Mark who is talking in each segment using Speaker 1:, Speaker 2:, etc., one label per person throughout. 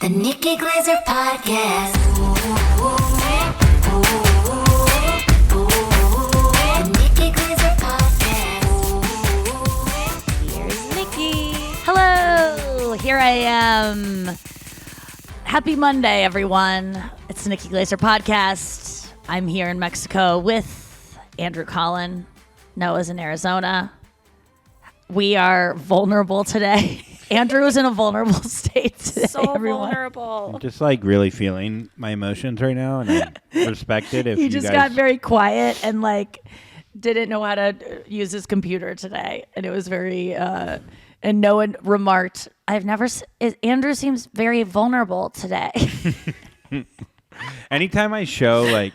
Speaker 1: The Nikki Glaser Podcast. The Nikki Glaser Podcast.
Speaker 2: Here's Nikki. Hello, here I am. Happy Monday, everyone. It's the Nikki Glaser Podcast. I'm here in Mexico with Andrew Collin. Noah's in Arizona. We are vulnerable today. Andrew is in a vulnerable state today,
Speaker 3: So
Speaker 2: everyone.
Speaker 3: vulnerable.
Speaker 4: I'm just like really feeling my emotions right now, and I respect it. If
Speaker 2: He
Speaker 4: you
Speaker 2: just
Speaker 4: guys...
Speaker 2: got very quiet and like didn't know how to use his computer today, and it was very. And Noah remarked, Andrew seems very vulnerable today."
Speaker 4: Anytime I show, like,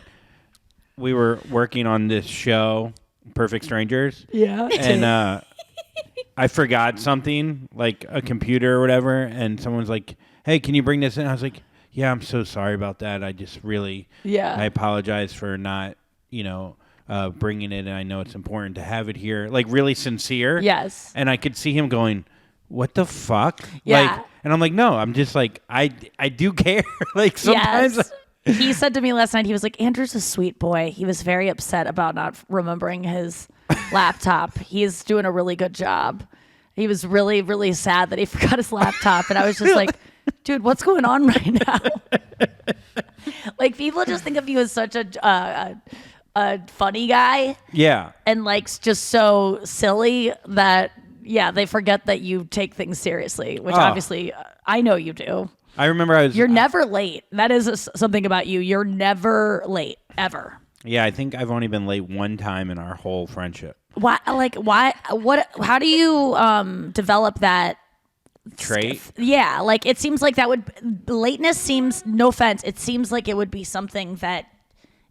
Speaker 4: we were working on this show, Perfect Strangers,
Speaker 2: Yeah.
Speaker 4: and I forgot something, like a computer or whatever, and someone's like, "Hey, can you bring this in?" I was like, "Yeah, I'm so sorry about that. I just really, I apologize for not, bringing it, and I know it's important to have it here." Like, really sincere.
Speaker 2: Yes.
Speaker 4: And I could see him going, "What the fuck?"
Speaker 2: Yeah.
Speaker 4: Like, and I'm like, "No, I'm just like, I do care." Like, sometimes.
Speaker 2: Yes. He said to me last night, he was like, "Andrew's a sweet boy. He was very upset about not remembering his laptop. He's doing a really good job. He was really, really sad that he forgot his laptop." And I was just like, dude, what's going on right now? Like, people just think of you as such a funny guy.
Speaker 4: Yeah.
Speaker 2: And like just so silly that, they forget that you take things seriously, which obviously I know you do.
Speaker 4: I remember
Speaker 2: You're never late. That is something about you. You're never late, ever.
Speaker 4: Yeah, I think I've only been late one time in our whole friendship.
Speaker 2: Why? How do you develop that
Speaker 4: Trait?
Speaker 2: Yeah, like it seems like lateness seems, no offense, it seems like it would be something that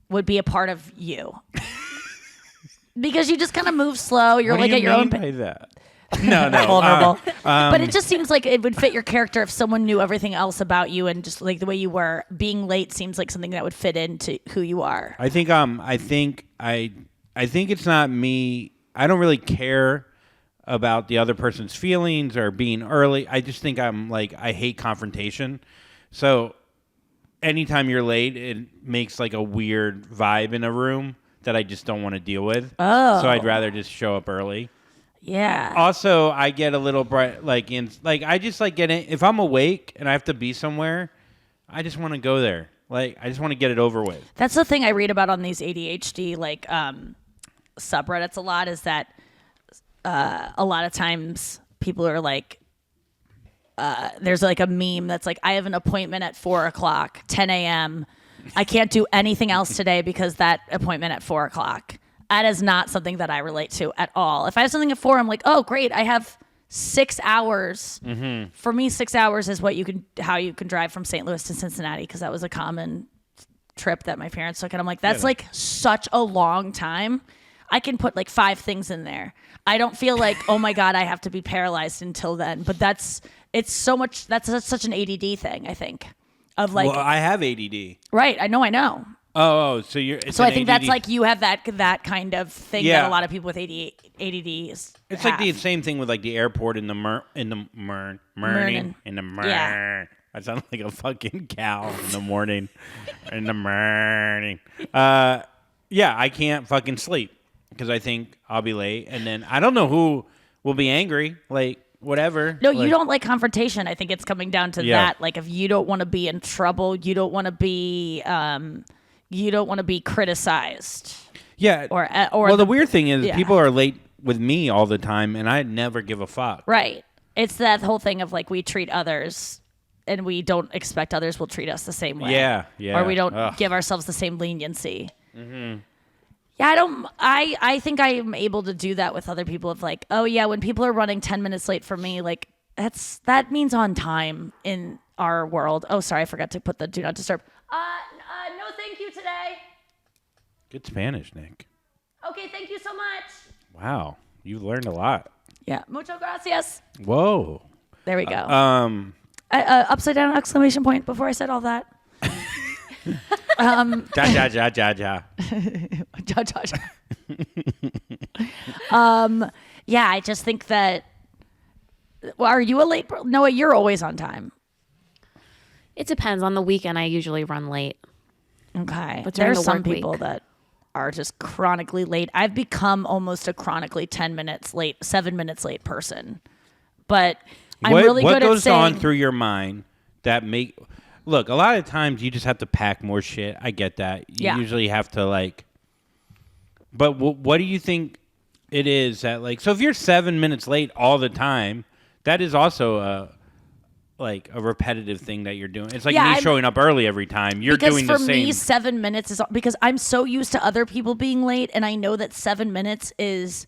Speaker 2: would be a part of you. Because you just kind of move slow. You're
Speaker 4: What
Speaker 2: like
Speaker 4: do
Speaker 2: at
Speaker 4: you
Speaker 2: your
Speaker 4: mean
Speaker 2: own
Speaker 4: by that? No.
Speaker 2: vulnerable. But it just seems like it would fit your character if someone knew everything else about you and just like the way you were. Being late seems like something that would fit into who you are.
Speaker 4: I think it's not me. I don't really care about the other person's feelings or being early. I just think I hate confrontation. So anytime you're late, it makes like a weird vibe in a room that I just don't want to deal with.
Speaker 2: Oh.
Speaker 4: So I'd rather just show up early.
Speaker 2: Yeah.
Speaker 4: Also, I get a little bright, I just like getting, if I'm awake and I have to be somewhere, I just want to go there. Like, I just want to get it over with.
Speaker 2: That's the thing I read about on these ADHD subreddits a lot, is that a lot of times people are like, there's like a meme that's like, I have an appointment at 4:00, 10 a.m. I can't do anything else today because that appointment at 4:00. That is not something that I relate to at all. If I have something at 4, I'm like, oh, great, I have 6 hours. Mm-hmm. For me, 6 hours is how you can drive from St. Louis to Cincinnati, because that was a common trip that my parents took. And I'm like, that's like such a long time. I can put like 5 things in there. I don't feel like, oh my God, I have to be paralyzed until then. But that's such an ADD thing, I think. Of like,
Speaker 4: Well, I have ADD.
Speaker 2: Right, I know.
Speaker 4: Oh, so
Speaker 2: I think that's like you have that kind of thing that
Speaker 4: Yeah.
Speaker 2: a lot of people with ADD is.
Speaker 4: It's like the same thing with like the airport in the morning.
Speaker 2: Yeah.
Speaker 4: I sound like a fucking cow in the morning. In the morning. Yeah, I can't fucking sleep because I think I'll be late, and then I don't know who will be angry. Like, whatever.
Speaker 2: No, you don't like confrontation. I think it's coming down to
Speaker 4: Yeah.
Speaker 2: that. Like, if you don't want to be in trouble, you don't want to be criticized.
Speaker 4: Yeah.
Speaker 2: Or
Speaker 4: the weird thing is,
Speaker 2: yeah.
Speaker 4: people are late with me all the time, and I never give a fuck.
Speaker 2: Right. It's that whole thing of like, we treat others and we don't expect others will treat us the same way.
Speaker 4: Yeah.
Speaker 2: Or we don't
Speaker 4: Ugh.
Speaker 2: give ourselves the same leniency. Mm-hmm. Yeah, I think I am able to do that with other people, of like, oh yeah, when people are running 10 minutes late for me, like that means on time in our world. Oh, sorry, I forgot to put the do not disturb. No, thank you today.
Speaker 4: Good Spanish, Nick.
Speaker 2: Okay, thank you so much.
Speaker 4: Wow. You've learned a lot.
Speaker 2: Yeah, mucho gracias.
Speaker 4: Whoa.
Speaker 2: There we go. Upside down exclamation point before I said all that.
Speaker 4: Ja, ja, ja, ja, ja.
Speaker 2: Ja, ja, ja. Yeah, I just think that. Well, are you a late? Noah, you're always on time.
Speaker 3: It depends. On the weekend, I usually run late.
Speaker 2: Okay.
Speaker 3: But during
Speaker 2: There's
Speaker 3: the
Speaker 2: some
Speaker 3: work
Speaker 2: people
Speaker 3: week-
Speaker 2: that are just chronically late. I've become almost a chronically 10 minutes late, 7 minutes late person. But I'm really
Speaker 4: what
Speaker 2: good at
Speaker 4: goes
Speaker 2: saying...
Speaker 4: on through your mind that make... Look, a lot of times you just have to pack more shit. I get that. You usually have to, like... But what do you think it is that, like... So if you're 7 minutes late all the time, that is also a repetitive thing that you're doing. It's like me showing up early every time. You're doing the same.
Speaker 2: Because for me, 7 minutes is... Because I'm so used to other people being late, and I know that 7 minutes is...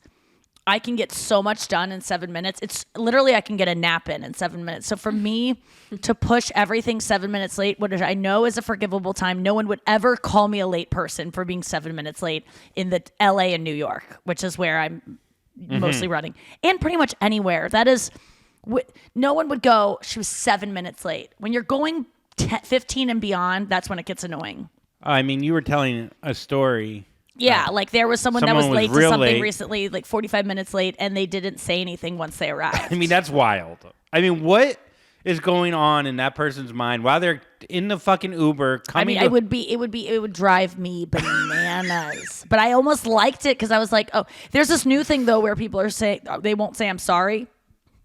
Speaker 2: I can get so much done in 7 minutes. It's literally I can get a nap in 7 minutes. So for me to push everything 7 minutes late, which I know is a forgivable time, no one would ever call me a late person for being 7 minutes late in the LA and New York, which is where I'm mostly running. And pretty much anywhere. That is, no one would go, she was 7 minutes late. When you're going 15 and beyond, that's when it gets annoying.
Speaker 4: I mean, you were telling a story...
Speaker 2: Yeah, like there was someone that was late to something
Speaker 4: late.
Speaker 2: recently, like 45 minutes late, and they didn't say anything once they arrived.
Speaker 4: I mean, that's wild. I mean, what is going on in that person's mind while they're in the fucking Uber coming?
Speaker 2: I mean, it would drive me bananas. But I almost liked it because I was like, oh, there's this new thing though where people are saying they won't say I'm sorry.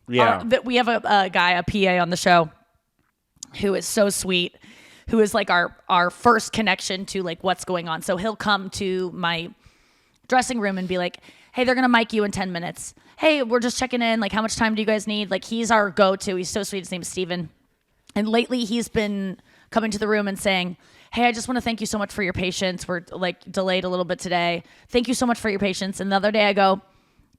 Speaker 4: Yeah,
Speaker 2: that we have a guy, a PA on the show, who is so sweet. Who is like our first connection to like what's going on. So he'll come to my dressing room and be like, hey, they're going to mic you in 10 minutes. Hey, we're just checking in. Like, how much time do you guys need? Like, he's our go-to. He's so sweet. His name is Steven. And lately he's been coming to the room and saying, hey, I just want to thank you so much for your patience. We're like delayed a little bit today. Thank you so much for your patience. And the other day I go,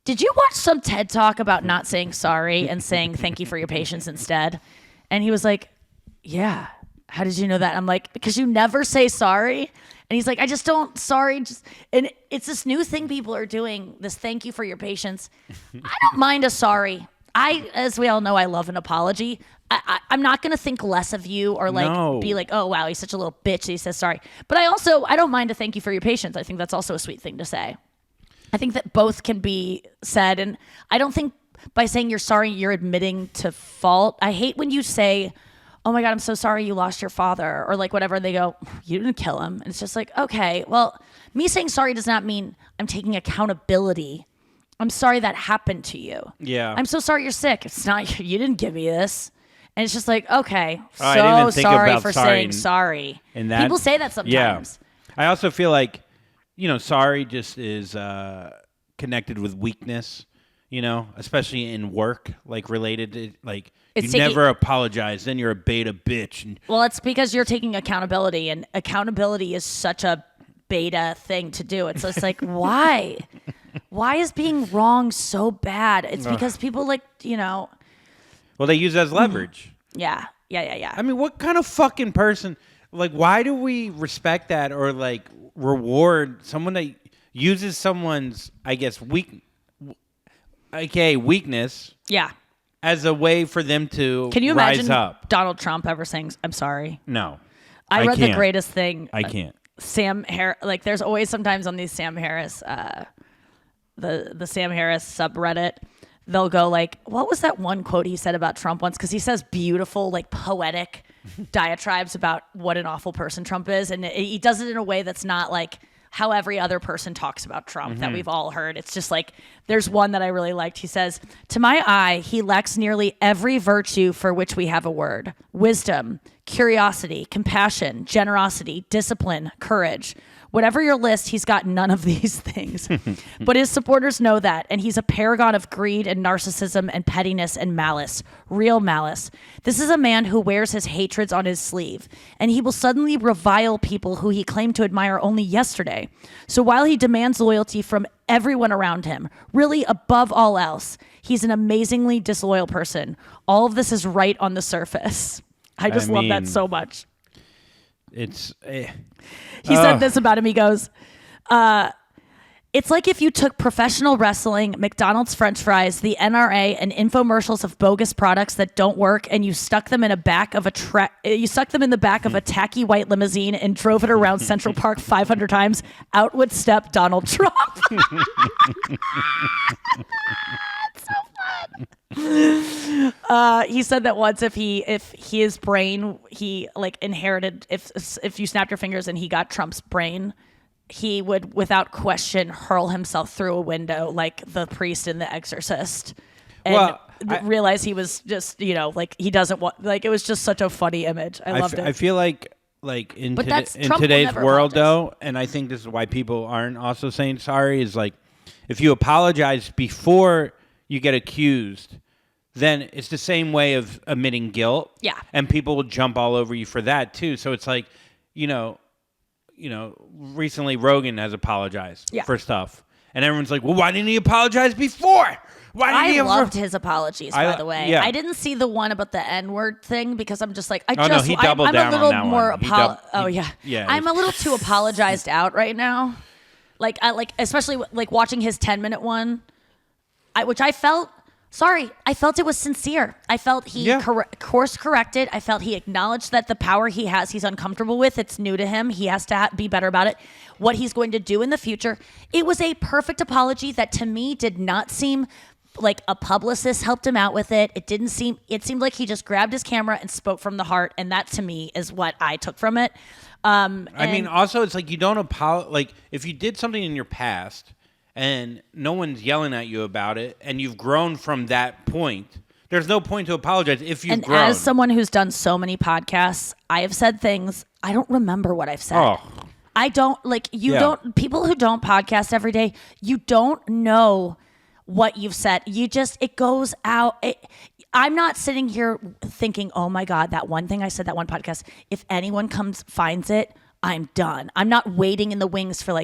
Speaker 2: did you watch some TED Talk about not saying sorry and saying thank you for your patience instead? And he was like, yeah. How did you know that? I'm like, because you never say sorry. And he's like, I just don't, sorry. And it's this new thing people are doing, this thank you for your patience. I don't mind a sorry. As we all know, I love an apology. I'm not going to think less of you or like be like, oh, wow, he's such a little bitch that he says sorry. But I don't mind a thank you for your patience. I think that's also a sweet thing to say. I think that both can be said. And I don't think by saying you're sorry, you're admitting to fault. I hate when you say, oh my God, I'm so sorry you lost your father, or like whatever. They go, you didn't kill him. And it's just like, okay, well, me saying sorry does not mean I'm taking accountability. I'm sorry that happened to you.
Speaker 4: Yeah.
Speaker 2: I'm so sorry you're sick. It's not, you didn't give me this. And it's just like, okay,
Speaker 4: I didn't even think
Speaker 2: sorry
Speaker 4: about
Speaker 2: for
Speaker 4: sorry
Speaker 2: saying sorry.
Speaker 4: and that,
Speaker 2: people say that sometimes.
Speaker 4: Yeah. I also feel like, sorry just is connected with weakness, especially in work, like related to like, you never apologize, then you're a beta bitch.
Speaker 2: Well, it's because you're taking accountability, and accountability is such a beta thing to do. It's just like, why? Why is being wrong so bad? It's because people like, Well,
Speaker 4: they use it as leverage.
Speaker 2: Yeah.
Speaker 4: I mean, what kind of fucking person, like, why do we respect that or like reward someone that uses someone's, I guess, weakness?
Speaker 2: Yeah.
Speaker 4: As a way for them to
Speaker 2: Can you
Speaker 4: rise
Speaker 2: imagine
Speaker 4: up.
Speaker 2: Donald Trump ever saying, I'm sorry?
Speaker 4: No.
Speaker 2: I read
Speaker 4: can't.
Speaker 2: the greatest thing.
Speaker 4: I can't.
Speaker 2: Sam Harris, like there's always sometimes on these Sam Harris, the Sam Harris subreddit, they'll go like, what was that one quote he said about Trump once? Because he says beautiful, like poetic diatribes about what an awful person Trump is. And he does it in a way that's not like how every other person talks about Trump that we've all heard. It's just like, there's one that I really liked. He says, to my eye, he lacks nearly every virtue for which we have a word: wisdom, curiosity, compassion, generosity, discipline, courage. Whatever your list, he's got none of these things. But his supporters know that, and he's a paragon of greed and narcissism and pettiness and malice, real malice. This is a man who wears his hatreds on his sleeve, and he will suddenly revile people who he claimed to admire only yesterday. So while he demands loyalty from everyone around him, really above all else, he's an amazingly disloyal person. All of this is right on the surface. I love that so much.
Speaker 4: It's...
Speaker 2: He said this about him. He goes, it's like if you took professional wrestling, McDonald's French fries, the NRA, and infomercials of bogus products that don't work, and you stuck them in the back of a tacky white limousine and drove it around Central Park 500 times. Out would step Donald Trump. It's so fun. He said that once if his brain he like inherited if you snapped your fingers and he got Trump's brain, he would without question hurl himself through a window like the priest in The Exorcist. And realize he was just like he doesn't want like it was just such a funny image. I loved it.
Speaker 4: I feel like in today's world though, and I think this is why people aren't also saying sorry is like if you apologize before you get accused, then it's the same way of admitting guilt.
Speaker 2: Yeah.
Speaker 4: And people will jump all over you for that too. So it's like, recently Rogan has apologized for stuff. And everyone's like, well, why didn't he apologize before?
Speaker 2: I loved his apologies, by the way. Yeah. I didn't see the one about the N-word thing because I'm just like,
Speaker 4: he doubled down
Speaker 2: a little
Speaker 4: on that
Speaker 2: more
Speaker 4: one.
Speaker 2: Yeah. I'm a little too apologized out right now. Like especially like watching his 10-minute one, which I felt it was sincere. I felt he course corrected. I felt he acknowledged that the power he has, he's uncomfortable with. It's new to him. He has to be better about it. What he's going to do in the future. It was a perfect apology that to me did not seem like a publicist helped him out with it. It seemed like he just grabbed his camera and spoke from the heart. And that to me is what I took from it.
Speaker 4: Also it's like you don't apologize. Like if you did something in your past and no one's yelling at you about it and you've grown from that point, there's no point to apologize if you've grown.
Speaker 2: As someone who's done so many podcasts, I have said things, I don't remember what I've said.
Speaker 4: Oh.
Speaker 2: I don't, people who don't podcast every day, you don't know what you've said. It goes out. I'm not sitting here thinking, oh my God, that one thing I said, that one podcast, if anyone finds it, I'm done. I'm not waiting in the wings for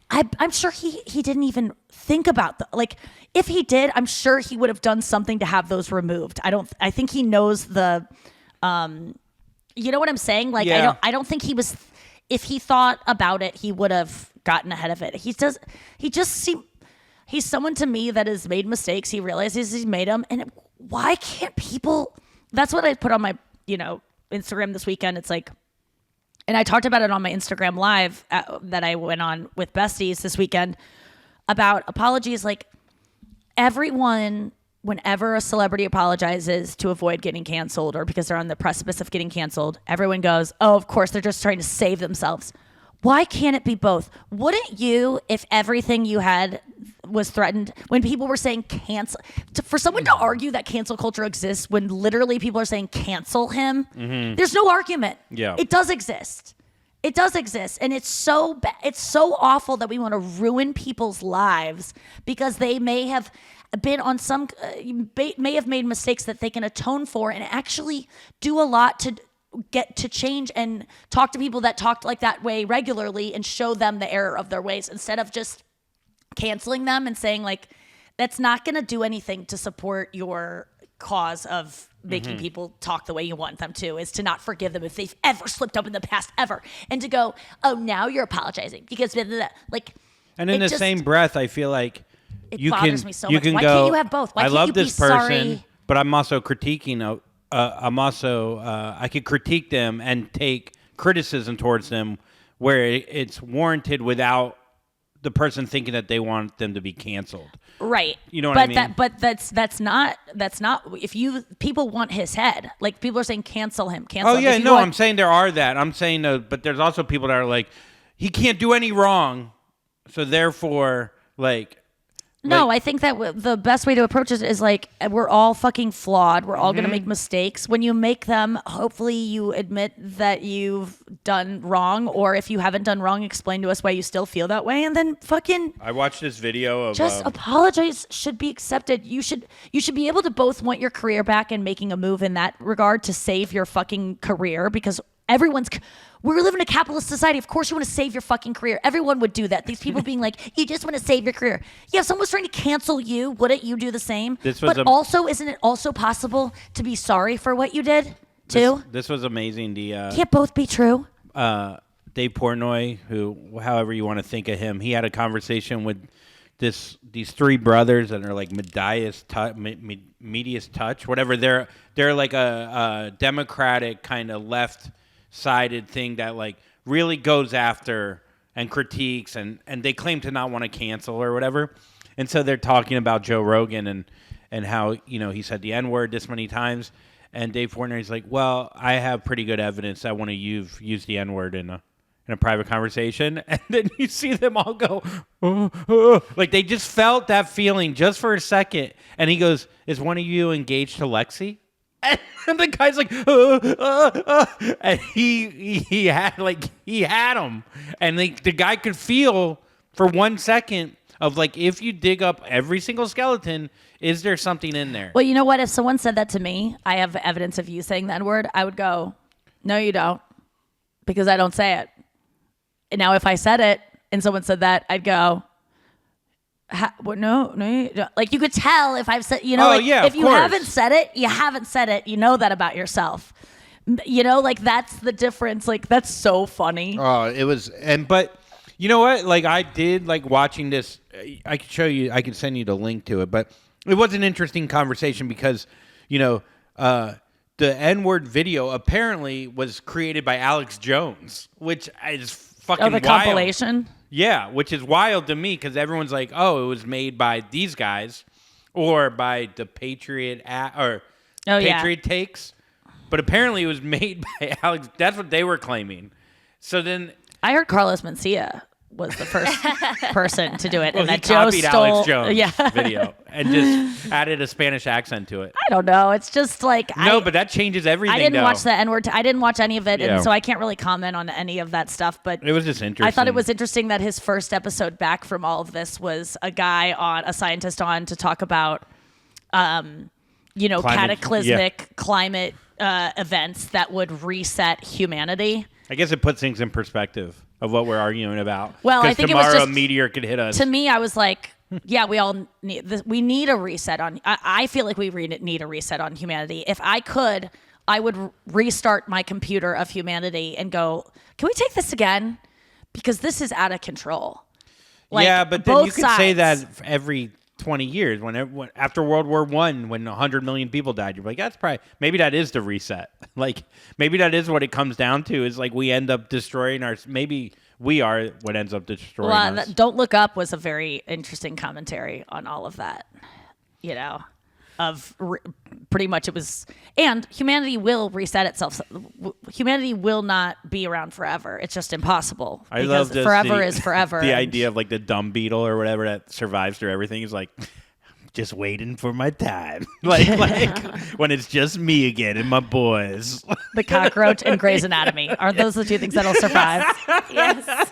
Speaker 2: I'm sure he didn't even think about if he did, I'm sure he would have done something to have those removed. I think he knows you know what I'm saying? I don't think he was, if he thought about it, he would have gotten ahead of it. He's someone to me that has made mistakes. He realizes he's made them. And why can't people, that's what I put on my, Instagram this weekend. It's like, and I talked about it on my Instagram live that I went on with besties this weekend about apologies. Like everyone, whenever a celebrity apologizes to avoid getting canceled or because they're on the precipice of getting canceled, everyone goes, oh, of course, they're just trying to save themselves. Why can't it be both? Wouldn't you, if everything you had was threatened, when people were saying cancel, for someone to argue that cancel culture exists when literally people are saying cancel him, there's no argument.
Speaker 4: Yeah.
Speaker 2: It does exist. It does exist. And it's so it's so awful that we want to ruin people's lives because they may have been on may have made mistakes that they can atone for and actually do a lot to get to change and talk to people that talked like that way regularly and show them the error of their ways instead of just canceling them and saying that's not going to do anything to support your cause of making people talk the way you want them to, is to not forgive them if they've ever slipped up in the past ever, and to go, oh, now you're apologizing because blah, blah, blah.
Speaker 4: And in the same breath, I feel like
Speaker 2: it bothers me so much. Why
Speaker 4: can't
Speaker 2: you have both? Why can't
Speaker 4: love
Speaker 2: you be
Speaker 4: this person,
Speaker 2: sorry?
Speaker 4: But I'm also critiquing. I could critique them and take criticism towards them where it's warranted without the person thinking that they want them to be canceled.
Speaker 2: Right.
Speaker 4: You know what I mean?
Speaker 2: But that's not if people want his head. Like people are saying cancel him.
Speaker 4: Oh yeah, no, I'm saying there are that. I'm saying but there's also people that are like, he can't do any wrong, so therefore
Speaker 2: No, I think that the best way to approach it is we're all fucking flawed. We're all going to make mistakes. When you make them, hopefully you admit that you've done wrong, or if you haven't done wrong, explain to us why you still feel that way, and then fucking.
Speaker 4: I watched this video of
Speaker 2: just apologize should be accepted. You should be able to both want your career back and making a move in that regard to save your fucking career because we're living in a capitalist society. Of course you want to save your fucking career. Everyone would do that. These people being like, you just want to save your career. Yeah, if someone was trying to cancel you, wouldn't you do the same? Also, isn't it also possible to be sorry for what you did, too?
Speaker 4: This was amazing.
Speaker 2: Can't both be true?
Speaker 4: Dave Portnoy, who, however you want to think of him, he had a conversation with these three brothers that are like Medias Touch, whatever. They're like a Democratic kind of left-sided thing that really goes after and critiques and they claim to not want to cancel or whatever. And so they're talking about Joe Rogan and how, he said the N-word this many times. And Dave Portnoy's like, well, I have pretty good evidence that one of you've used the N-word in a private conversation. And then you see them all go, like they just felt that feeling just for a second. And he goes, is one of you engaged to Lexi? And the guy's like, and he had him. And the guy could feel for 1 second of like, if you dig up every single skeleton, is there something in there?
Speaker 2: Well, you know what? If someone said that to me, I have evidence of you saying that word, I would go, no, you don't, because I don't say it. And now if I said it and someone said that, I'd go, no, you don't. Like you could tell if I've said, if you haven't said it, you haven't said it. You know that about yourself. Like that's the difference. Like that's so funny.
Speaker 4: Oh, it was, but you know what? Like I did like watching this. I could show you. I could send you the link to it, but it was an interesting conversation because, the N-word video apparently was created by Alex Jones, which is fucking wild.
Speaker 2: Compilation?
Speaker 4: Yeah, which is wild to me because everyone's like, oh, it was made by these guys or by the Patriot Patriot Takes. But apparently it was made by Alex. That's what they were claiming. So then
Speaker 2: I heard Carlos Mencia was the first person to do it.
Speaker 4: Well,
Speaker 2: and
Speaker 4: he
Speaker 2: that Joe
Speaker 4: copied
Speaker 2: stole,
Speaker 4: Alex Jones' video and just added a Spanish accent to it.
Speaker 2: I don't know. It's just like
Speaker 4: but that changes everything.
Speaker 2: I didn't
Speaker 4: though.
Speaker 2: watch the N-word. I didn't watch any of it, and so I can't really comment on any of that stuff. But
Speaker 4: it was just interesting.
Speaker 2: I thought it was interesting that his first episode back from all of this was a scientist on to talk about, cataclysmic climate events that would reset humanity.
Speaker 4: I guess it puts things in perspective of what we're arguing about.
Speaker 2: Well, I think
Speaker 4: tomorrow
Speaker 2: it was just,
Speaker 4: a meteor could hit us.
Speaker 2: To me, I was like, yeah, we all need this. We need a reset on. I feel like we need a reset on humanity. If I could, I would restart my computer of humanity and go, can we take this again? Because this is out of control. Like,
Speaker 4: yeah, but then you could
Speaker 2: sides.
Speaker 4: say that every 20 years when after World War I, when 100 million people died, you're like, that's probably, maybe that is the reset. Like, maybe that is what it comes down to is like we end up destroying maybe we are what ends up destroying us.
Speaker 2: Don't Look Up was a very interesting commentary on all of that, pretty much it was, and humanity will reset itself. Humanity will not be around forever. It's just impossible.
Speaker 4: I
Speaker 2: because
Speaker 4: love
Speaker 2: forever is forever.
Speaker 4: The idea of like the dumb beetle or whatever that survives through everything is like, just waiting for my time. like when it's just me again and my boys.
Speaker 2: The cockroach and Grey's Anatomy. Are those the two things that'll survive?
Speaker 3: Yes.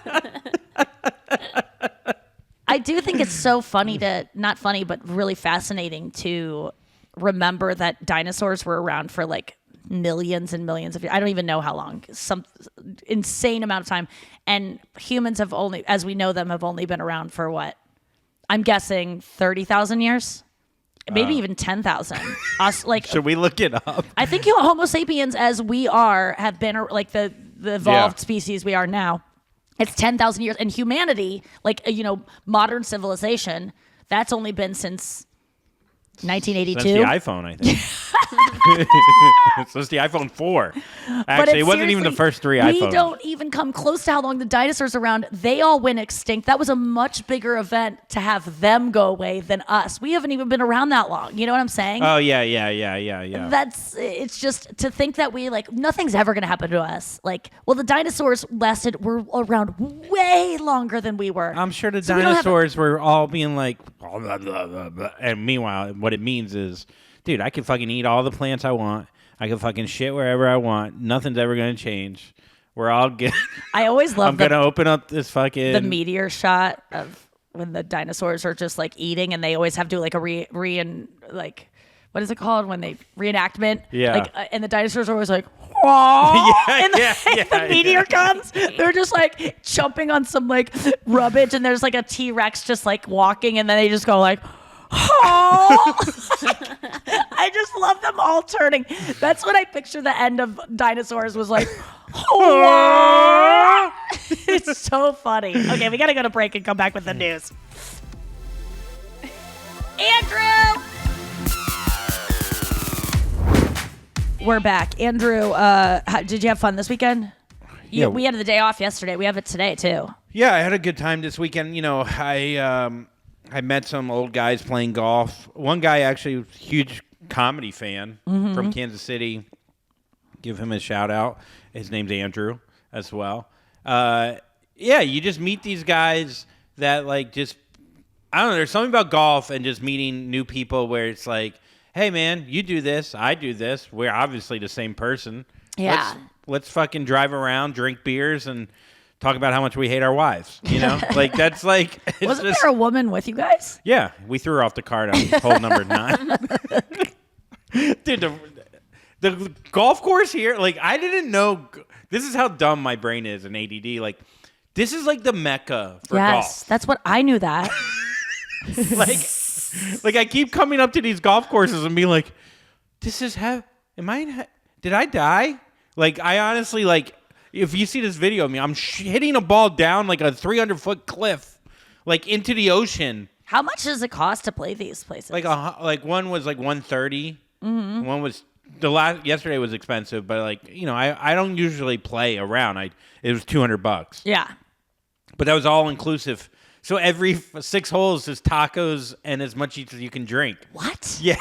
Speaker 2: I do think it's so funny not funny, but really fascinating to remember that dinosaurs were around for like millions and millions of years. I don't even know how long, some insane amount of time. And humans have only, as we know them, have only been around for what? I'm guessing 30,000 years, maybe even 10,000.
Speaker 4: Should we look it up?
Speaker 2: I think Homo sapiens, as we are, have been like the evolved species we are now. It's 10,000 years, and humanity, modern civilization, that's only been since 1982.
Speaker 4: Since the iPhone, I think. Since the iPhone 4. Actually, it wasn't even the first three iPhones.
Speaker 2: We don't even come close to how long the dinosaurs are around. They all went extinct. That was a much bigger event to have them go away than us. We haven't even been around that long. You know what I'm saying?
Speaker 4: Oh, yeah.
Speaker 2: It's just to think that nothing's ever going to happen to us. The dinosaurs were around way longer than we were.
Speaker 4: I'm sure the dinosaurs were all being like, blah, blah, blah, blah, blah. And meanwhile, what it means is, dude, I can fucking eat all the plants I want. I can fucking shit wherever I want. Nothing's ever going to change. We're all good.
Speaker 2: I always love
Speaker 4: I'm going to open up this fucking...
Speaker 2: the meteor shot of when the dinosaurs are just like eating, and they always have to do like a what is it called when they reenactment?
Speaker 4: Yeah.
Speaker 2: And the dinosaurs are always like, "Aww," and the meteor comes. They're just like jumping on some like rubbish, and there's like a T-Rex just like walking, and then they just go like, "Oh!" I just love them all turning. That's what I picture the end of dinosaurs was like. Oh! It's so funny. Okay, we gotta go to break and come back with the news. Andrew! We're back. Andrew, did you have fun this weekend?
Speaker 4: Yeah.
Speaker 2: We had the day off yesterday. We have it today, too.
Speaker 4: Yeah, I had a good time this weekend. I I met some old guys playing golf. One guy actually was a huge comedy fan from Kansas City. Give him a shout out. His name's Andrew as well. Yeah, you just meet these guys that like just, I don't know, there's something about golf and just meeting new people where it's like, hey man, you do this, I do this. We're obviously the same person.
Speaker 2: Yeah.
Speaker 4: Let's fucking drive around, drink beers, and talk about how much we hate our wives. You know, like that's like.
Speaker 2: Wasn't there a woman with you guys?
Speaker 4: Yeah, we threw her off the cart on hole number 9. Dude, the golf course here, like I didn't know. This is how dumb my brain is in ADD. Like, this is like the mecca for golf.
Speaker 2: Yes, that's what I knew that.
Speaker 4: like I keep coming up to these golf courses and being like, this is did I die? Like, I honestly, like, if you see this video of me, I'm hitting a ball down like a 300-foot cliff, like into the ocean.
Speaker 2: How much does it cost to play these places?
Speaker 4: Like one was like $130. One was yesterday was expensive, but like, you know, I don't usually play around. It was $200.
Speaker 2: Yeah.
Speaker 4: But that was all inclusive. So every 6 holes is tacos and as much as you can drink.
Speaker 2: What?
Speaker 4: Yeah.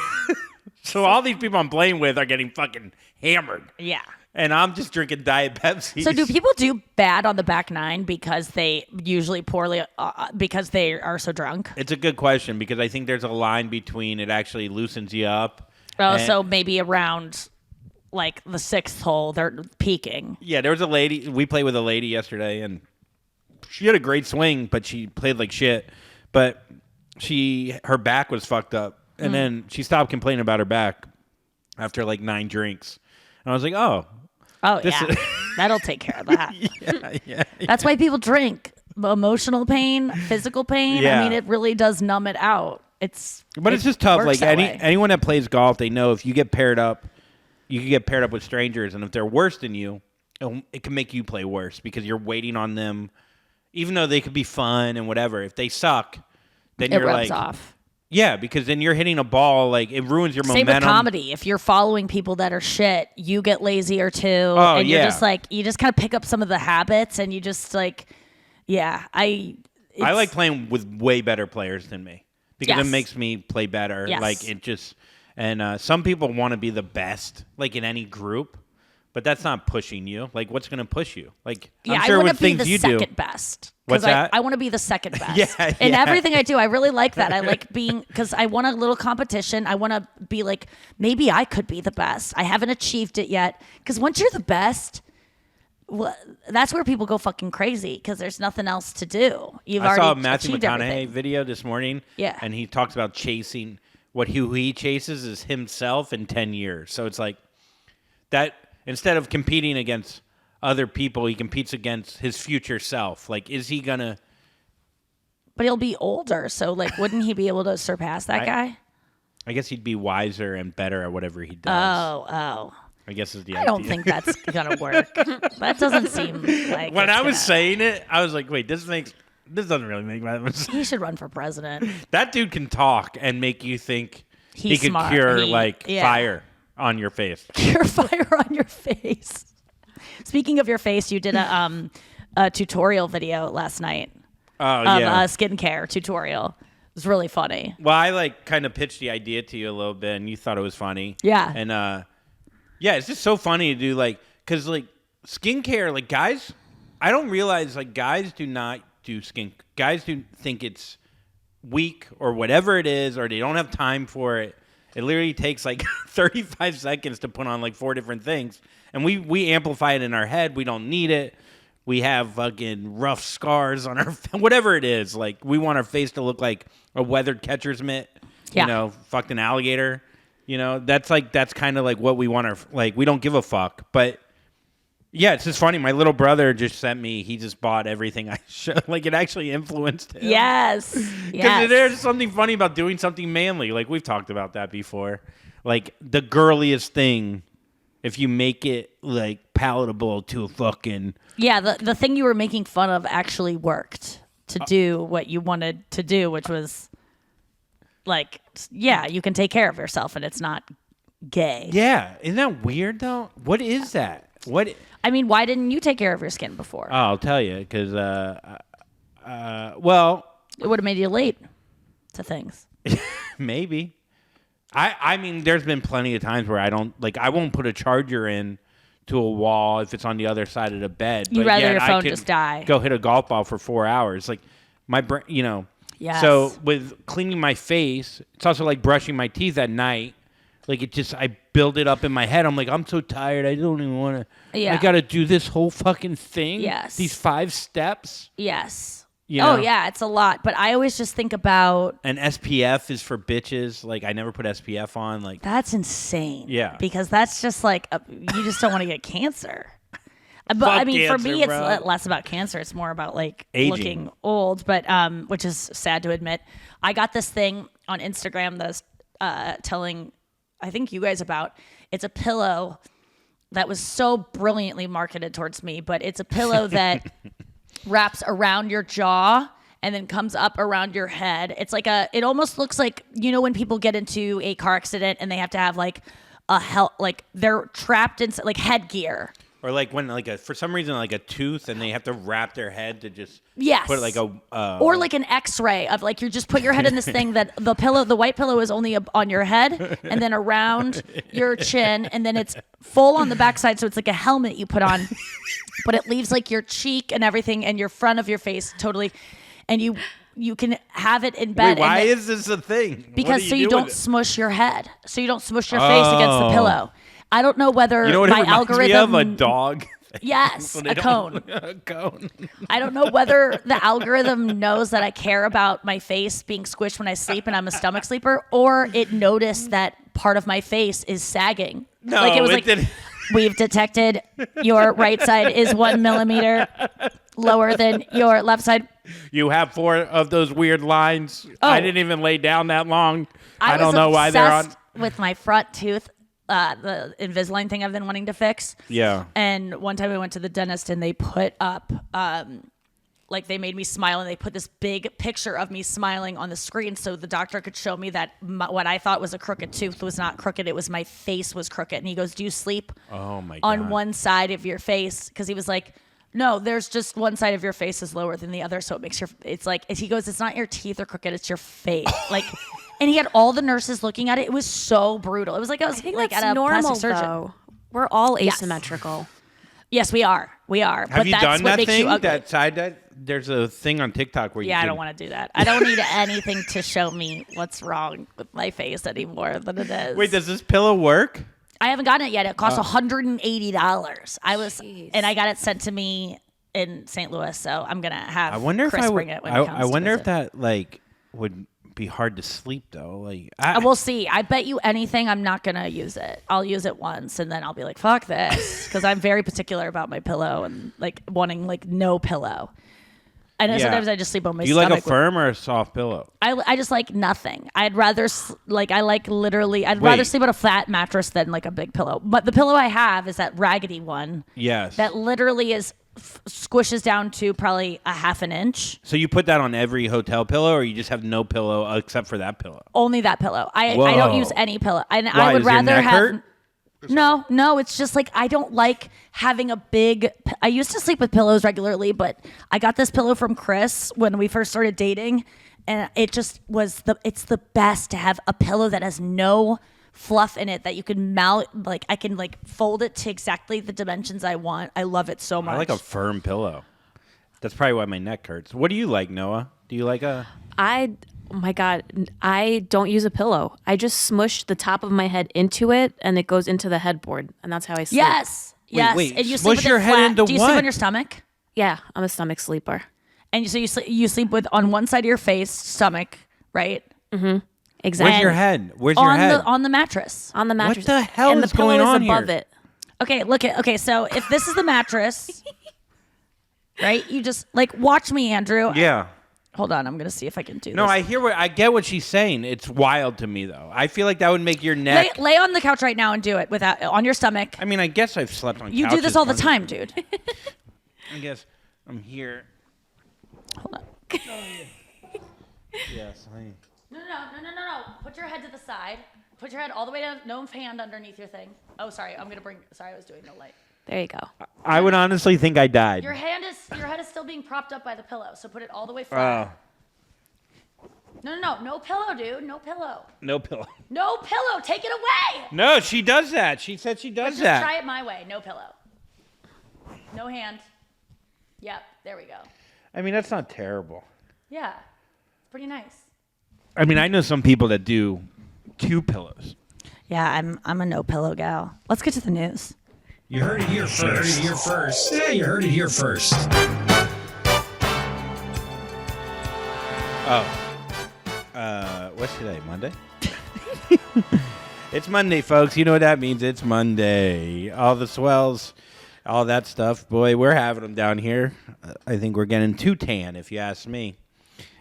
Speaker 4: So all these people I'm playing with are getting fucking hammered.
Speaker 2: Yeah.
Speaker 4: And I'm just drinking Diet Pepsi.
Speaker 2: So do people do bad on the back 9 because they usually poorly because they are so drunk?
Speaker 4: It's a good question because I think there's a line between it actually loosens you up.
Speaker 2: Oh, so maybe around like the 6th hole they're peaking.
Speaker 4: Yeah, there was a lady. We played with a lady yesterday, and she had a great swing, but she played like shit. But her back was fucked up, and then she stopped complaining about her back after like 9 drinks. And I was like, oh.
Speaker 2: Oh, yeah. That'll take care of that. Yeah. That's why people drink. Emotional pain, physical pain.
Speaker 4: Yeah.
Speaker 2: I mean, it really does numb it out. It's
Speaker 4: just tough. Like
Speaker 2: way.
Speaker 4: anyone that plays golf, they know if you get paired up, you can get paired up with strangers, and if they're worse than you, it can make you play worse because you're waiting on them, even though they could be fun and whatever. If they suck, then you're
Speaker 2: rubs
Speaker 4: like,
Speaker 2: off.
Speaker 4: Yeah, because then you're hitting a ball, like it ruins your momentum.
Speaker 2: Same with comedy. If you're following people that are shit, you get lazier too.
Speaker 4: Oh,
Speaker 2: and you're just like, you just kind of pick up some of the habits and you just like, yeah. I
Speaker 4: like playing with way better players than me because
Speaker 2: Yes.
Speaker 4: it makes me play better.
Speaker 2: Yes.
Speaker 4: Like it just, and some people want to be the best, like in any group, but that's not pushing you. Like what's going to push you? Like I'm sure
Speaker 2: I want
Speaker 4: with
Speaker 2: to be
Speaker 4: things
Speaker 2: the
Speaker 4: you do.
Speaker 2: second best.
Speaker 4: What's that?
Speaker 2: I want to be the second best.
Speaker 4: Yeah,
Speaker 2: in
Speaker 4: yeah.
Speaker 2: everything I do. I really like that. I like being, because I want a little competition. I want to be like, maybe I could be the best. I haven't achieved it yet. Because once you're the best, well, that's where people go fucking crazy because there's nothing else to do. You've
Speaker 4: I
Speaker 2: already
Speaker 4: saw a Matthew
Speaker 2: achieved
Speaker 4: McConaughey
Speaker 2: everything.
Speaker 4: video this morning.
Speaker 2: Yeah.
Speaker 4: And he talks about chasing who he chases is himself in 10 years. So it's like that instead of competing against other people, he competes against his future self. Like, is he going to.
Speaker 2: But he'll be older. So, like, wouldn't he be able to surpass that guy?
Speaker 4: I guess he'd be wiser and better at whatever he does.
Speaker 2: Oh.
Speaker 4: I guess is the
Speaker 2: I
Speaker 4: idea.
Speaker 2: don't think that's going to work. That doesn't seem like
Speaker 4: When
Speaker 2: it's
Speaker 4: I was
Speaker 2: gonna-
Speaker 4: saying it, I was like, wait, this doesn't really make that much sense.
Speaker 2: He should run for president.
Speaker 4: That dude can talk and make you think he
Speaker 2: He's
Speaker 4: could
Speaker 2: smart.
Speaker 4: cure
Speaker 2: Yeah.
Speaker 4: fire on your face.
Speaker 2: Cure fire on your face. Speaking of your face, you did a tutorial video last night
Speaker 4: Oh,
Speaker 2: of
Speaker 4: yeah.
Speaker 2: a skincare tutorial. It was really funny.
Speaker 4: Well, I kind of pitched the idea to you a little bit, and you thought it was funny.
Speaker 2: Yeah.
Speaker 4: And yeah, it's just so funny to do because skincare, guys, I don't realize guys do not do skin. Guys do think it's weak or whatever it is, or they don't have time for it. It literally takes 35 seconds to put on 4 different things, and we amplify it in our head. We don't need it. We have fucking rough scars on our whatever it is. We want our face to look like a weathered catcher's mitt.
Speaker 2: Yeah.
Speaker 4: Fucked an alligator. That's kind of what we want our we don't give a fuck. But yeah, it's just funny. My little brother just sent me. He just bought everything I showed. It actually influenced him.
Speaker 2: Yes.
Speaker 4: Because there's something funny about doing something manly. We've talked about that before. The girliest thing, if you make it palatable to a fucking.
Speaker 2: Yeah, the thing you were making fun of actually worked to do what you wanted to do, which was you can take care of yourself and it's not gay.
Speaker 4: Yeah, isn't that weird though? What is that? What?
Speaker 2: I mean, why didn't you take care of your skin before?
Speaker 4: I'll tell you, because well,
Speaker 2: It would have made you late. to things.
Speaker 4: Maybe. I mean, there's been plenty of times where I won't put a charger in to a wall if it's on the other side of the bed.
Speaker 2: You'd
Speaker 4: but
Speaker 2: rather
Speaker 4: yet
Speaker 2: your
Speaker 4: I
Speaker 2: phone
Speaker 4: could
Speaker 2: just die.
Speaker 4: Go hit a golf ball for 4 hours. Like my brain,
Speaker 2: Yes.
Speaker 4: So with cleaning my face, it's also like brushing my teeth at night. Like I build it up in my head. I'm like, I'm so tired. I don't even want to.
Speaker 2: Yeah.
Speaker 4: I got to do this whole fucking thing.
Speaker 2: Yes.
Speaker 4: These 5 steps.
Speaker 2: Yes.
Speaker 4: You know?
Speaker 2: Oh, yeah, it's a lot. But I always just think about...
Speaker 4: And SPF is for bitches. Like, I never put SPF on. Like,
Speaker 2: that's insane.
Speaker 4: Yeah.
Speaker 2: Because that's just like, you just don't want to get cancer. But
Speaker 4: Fuck
Speaker 2: I mean, for
Speaker 4: cancer,
Speaker 2: me, it's
Speaker 4: bro.
Speaker 2: less about cancer. It's more about like
Speaker 4: Aging.
Speaker 2: looking old, but which is sad to admit. I got this thing on Instagram that's telling, I think you guys about. It's a pillow that was so brilliantly marketed towards me, but it's a pillow that wraps around your jaw and then comes up around your head. It's like it almost looks like, when people get into a car accident and they have to have like they're trapped in like headgear.
Speaker 4: or like when for some reason like a tooth and they have to wrap their head to just
Speaker 2: Yes.
Speaker 4: put like a
Speaker 2: or like an X-ray of like you just put your head in this thing that the white pillow is only on your head and then around your chin, and then it's full on the backside, so it's like a helmet you put on, but it leaves like your cheek and everything and your front of your face totally, and you can have it in bed.
Speaker 4: Wait, why is this a thing?
Speaker 2: Because
Speaker 4: What
Speaker 2: so
Speaker 4: do
Speaker 2: you
Speaker 4: do
Speaker 2: don't
Speaker 4: with it?
Speaker 2: smush your head, so you don't smush your face against the pillow. I don't know whether
Speaker 4: You know what
Speaker 2: my
Speaker 4: it reminds me
Speaker 2: algorithm
Speaker 4: of? A dog.
Speaker 2: Yes,
Speaker 4: When
Speaker 2: a
Speaker 4: they
Speaker 2: cone.
Speaker 4: don't- A cone.
Speaker 2: I don't know whether the algorithm knows that I care about my face being squished when I sleep and I'm a stomach sleeper, or it noticed that part of my face is sagging.
Speaker 4: No,
Speaker 2: like it was
Speaker 4: it
Speaker 2: like,
Speaker 4: didn't.
Speaker 2: we've detected your right side is 1 millimeter lower than your left side.
Speaker 4: You have 4 of those weird lines. I didn't even lay down that long. I don't
Speaker 2: was
Speaker 4: know why they're on.
Speaker 2: obsessed with my front tooth, the Invisalign thing I've been wanting to fix.
Speaker 4: Yeah.
Speaker 2: And one time I went to the dentist and they put up, like they made me smile and they put this big picture of me smiling on the screen so the doctor could show me that what I thought was a crooked tooth was not crooked. It was my face was crooked. And he goes, do you sleep
Speaker 4: Oh my
Speaker 2: on
Speaker 4: God.
Speaker 2: one side of your face? Because he was like, no, there's just one side of your face is lower than the other. So it makes it's like, he goes, it's not your teeth are crooked, it's your face. Like, and he had all the nurses looking at it. It was so brutal. It was like I was
Speaker 3: I think
Speaker 2: like
Speaker 3: that's
Speaker 2: at a
Speaker 3: normal,
Speaker 2: plastic surgeon.
Speaker 3: though. We're all
Speaker 2: Yes.
Speaker 3: asymmetrical.
Speaker 2: Yes, we are. We are.
Speaker 4: Have
Speaker 2: but
Speaker 4: you
Speaker 2: that's
Speaker 4: done
Speaker 2: what
Speaker 4: that
Speaker 2: makes
Speaker 4: thing?
Speaker 2: you ugly.
Speaker 4: That side that there's a thing on TikTok where you
Speaker 2: Yeah, I
Speaker 4: can,
Speaker 2: don't want to do that. I don't need anything to show me what's wrong with my face anymore than it is.
Speaker 4: Wait, does this pillow work?
Speaker 2: I haven't gotten it yet. It cost $180.
Speaker 3: Jeez.
Speaker 2: And I got it sent to me in St. Louis, so I'm gonna have
Speaker 4: I wonder
Speaker 2: Chris
Speaker 4: if
Speaker 2: bring it when he comes
Speaker 4: I
Speaker 2: to
Speaker 4: wonder if
Speaker 2: visit.
Speaker 4: that like would be hard to sleep though. Like
Speaker 2: We'll see. I bet you anything I'm not gonna use it. I'll use it once and then I'll be like, fuck this, because I'm very particular about my pillow and like wanting like no pillow. And
Speaker 4: Yeah.
Speaker 2: sometimes I just sleep on my
Speaker 4: do you
Speaker 2: stomach.
Speaker 4: like a firm or a soft pillow?
Speaker 2: I just like nothing. I'd rather I'd rather
Speaker 4: Wait.
Speaker 2: sleep on a flat mattress than like a big pillow. But the pillow I have is that raggedy one
Speaker 4: Yes.
Speaker 2: that literally is squishes down to probably a half an inch.
Speaker 4: So you put that on every hotel pillow, or you just have no pillow except for that pillow?
Speaker 2: Only that pillow. I
Speaker 4: Whoa.
Speaker 2: don't use any pillow. And
Speaker 4: Why?
Speaker 2: I would
Speaker 4: Does your
Speaker 2: rather
Speaker 4: neck
Speaker 2: have
Speaker 4: hurt?
Speaker 2: No, it's just like I don't like having a big. I used to sleep with pillows regularly, but I got this pillow from Chris when we first started dating, and it just was it's the best to have a pillow that has no fluff in it that you can I can like fold it to exactly the dimensions I want. I love it so much.
Speaker 4: I like a firm pillow. That's probably why my neck hurts. What do you like, Noah? Do you like a?
Speaker 3: Oh my God, I don't use a pillow. I just smush the top of my head into it, and it goes into the headboard, and that's how I sleep.
Speaker 2: Yes.
Speaker 4: wait,
Speaker 2: And you
Speaker 4: smush
Speaker 2: sleep with
Speaker 4: your
Speaker 2: it
Speaker 4: head
Speaker 2: flat.
Speaker 4: into
Speaker 2: Do you sleep
Speaker 4: what?
Speaker 2: on your stomach?
Speaker 3: Yeah, I'm a stomach sleeper.
Speaker 2: And you sleep with on one side of your face, stomach, right?
Speaker 3: Exactly.
Speaker 4: Where's your head? Where's your head?
Speaker 2: On the mattress.
Speaker 3: On the mattress.
Speaker 4: the hell
Speaker 3: and
Speaker 4: is
Speaker 3: the pillow
Speaker 4: going
Speaker 3: is
Speaker 4: on
Speaker 3: above
Speaker 4: here?
Speaker 3: it.
Speaker 2: Okay, so if this is the mattress, right? You just like watch me, Andrew.
Speaker 4: Yeah.
Speaker 2: Hold on, I'm gonna see if I can do
Speaker 4: No,
Speaker 2: this.
Speaker 4: I get what she's saying. It's wild to me though. I feel like that would make your neck.
Speaker 2: Lay on the couch right now and do it without on your stomach.
Speaker 4: I mean, I guess I've slept on.
Speaker 2: You do
Speaker 4: couches
Speaker 2: this all the
Speaker 4: plenty.
Speaker 2: time, dude.
Speaker 4: I guess I'm here.
Speaker 2: Hold on.
Speaker 4: Yes.
Speaker 2: No. Put your head to the side. Put your head all the way down. No hand underneath your thing. Oh, sorry. Sorry, I was doing no light.
Speaker 3: There you go.
Speaker 4: I would honestly think I died.
Speaker 2: Your head is still being propped up by the pillow, so put it all the way flat. No pillow, dude. No pillow.
Speaker 4: No pillow.
Speaker 2: No pillow. Take it away.
Speaker 4: No, she does that. She said she does
Speaker 2: Just
Speaker 4: that.
Speaker 2: try it my way. No pillow. No hand. Yep. There we go.
Speaker 4: I mean, that's not terrible.
Speaker 2: Yeah. It's pretty nice.
Speaker 4: I mean, I know some people that do 2 pillows.
Speaker 2: Yeah, I'm a no pillow gal. Let's get to the news.
Speaker 5: You heard it here first. Yeah, you heard it here first.
Speaker 4: What's today? Monday? It's Monday, folks. You know what that means. It's Monday. All the swells, all that stuff. Boy, we're having them down here. I think we're getting too tan, if you ask me.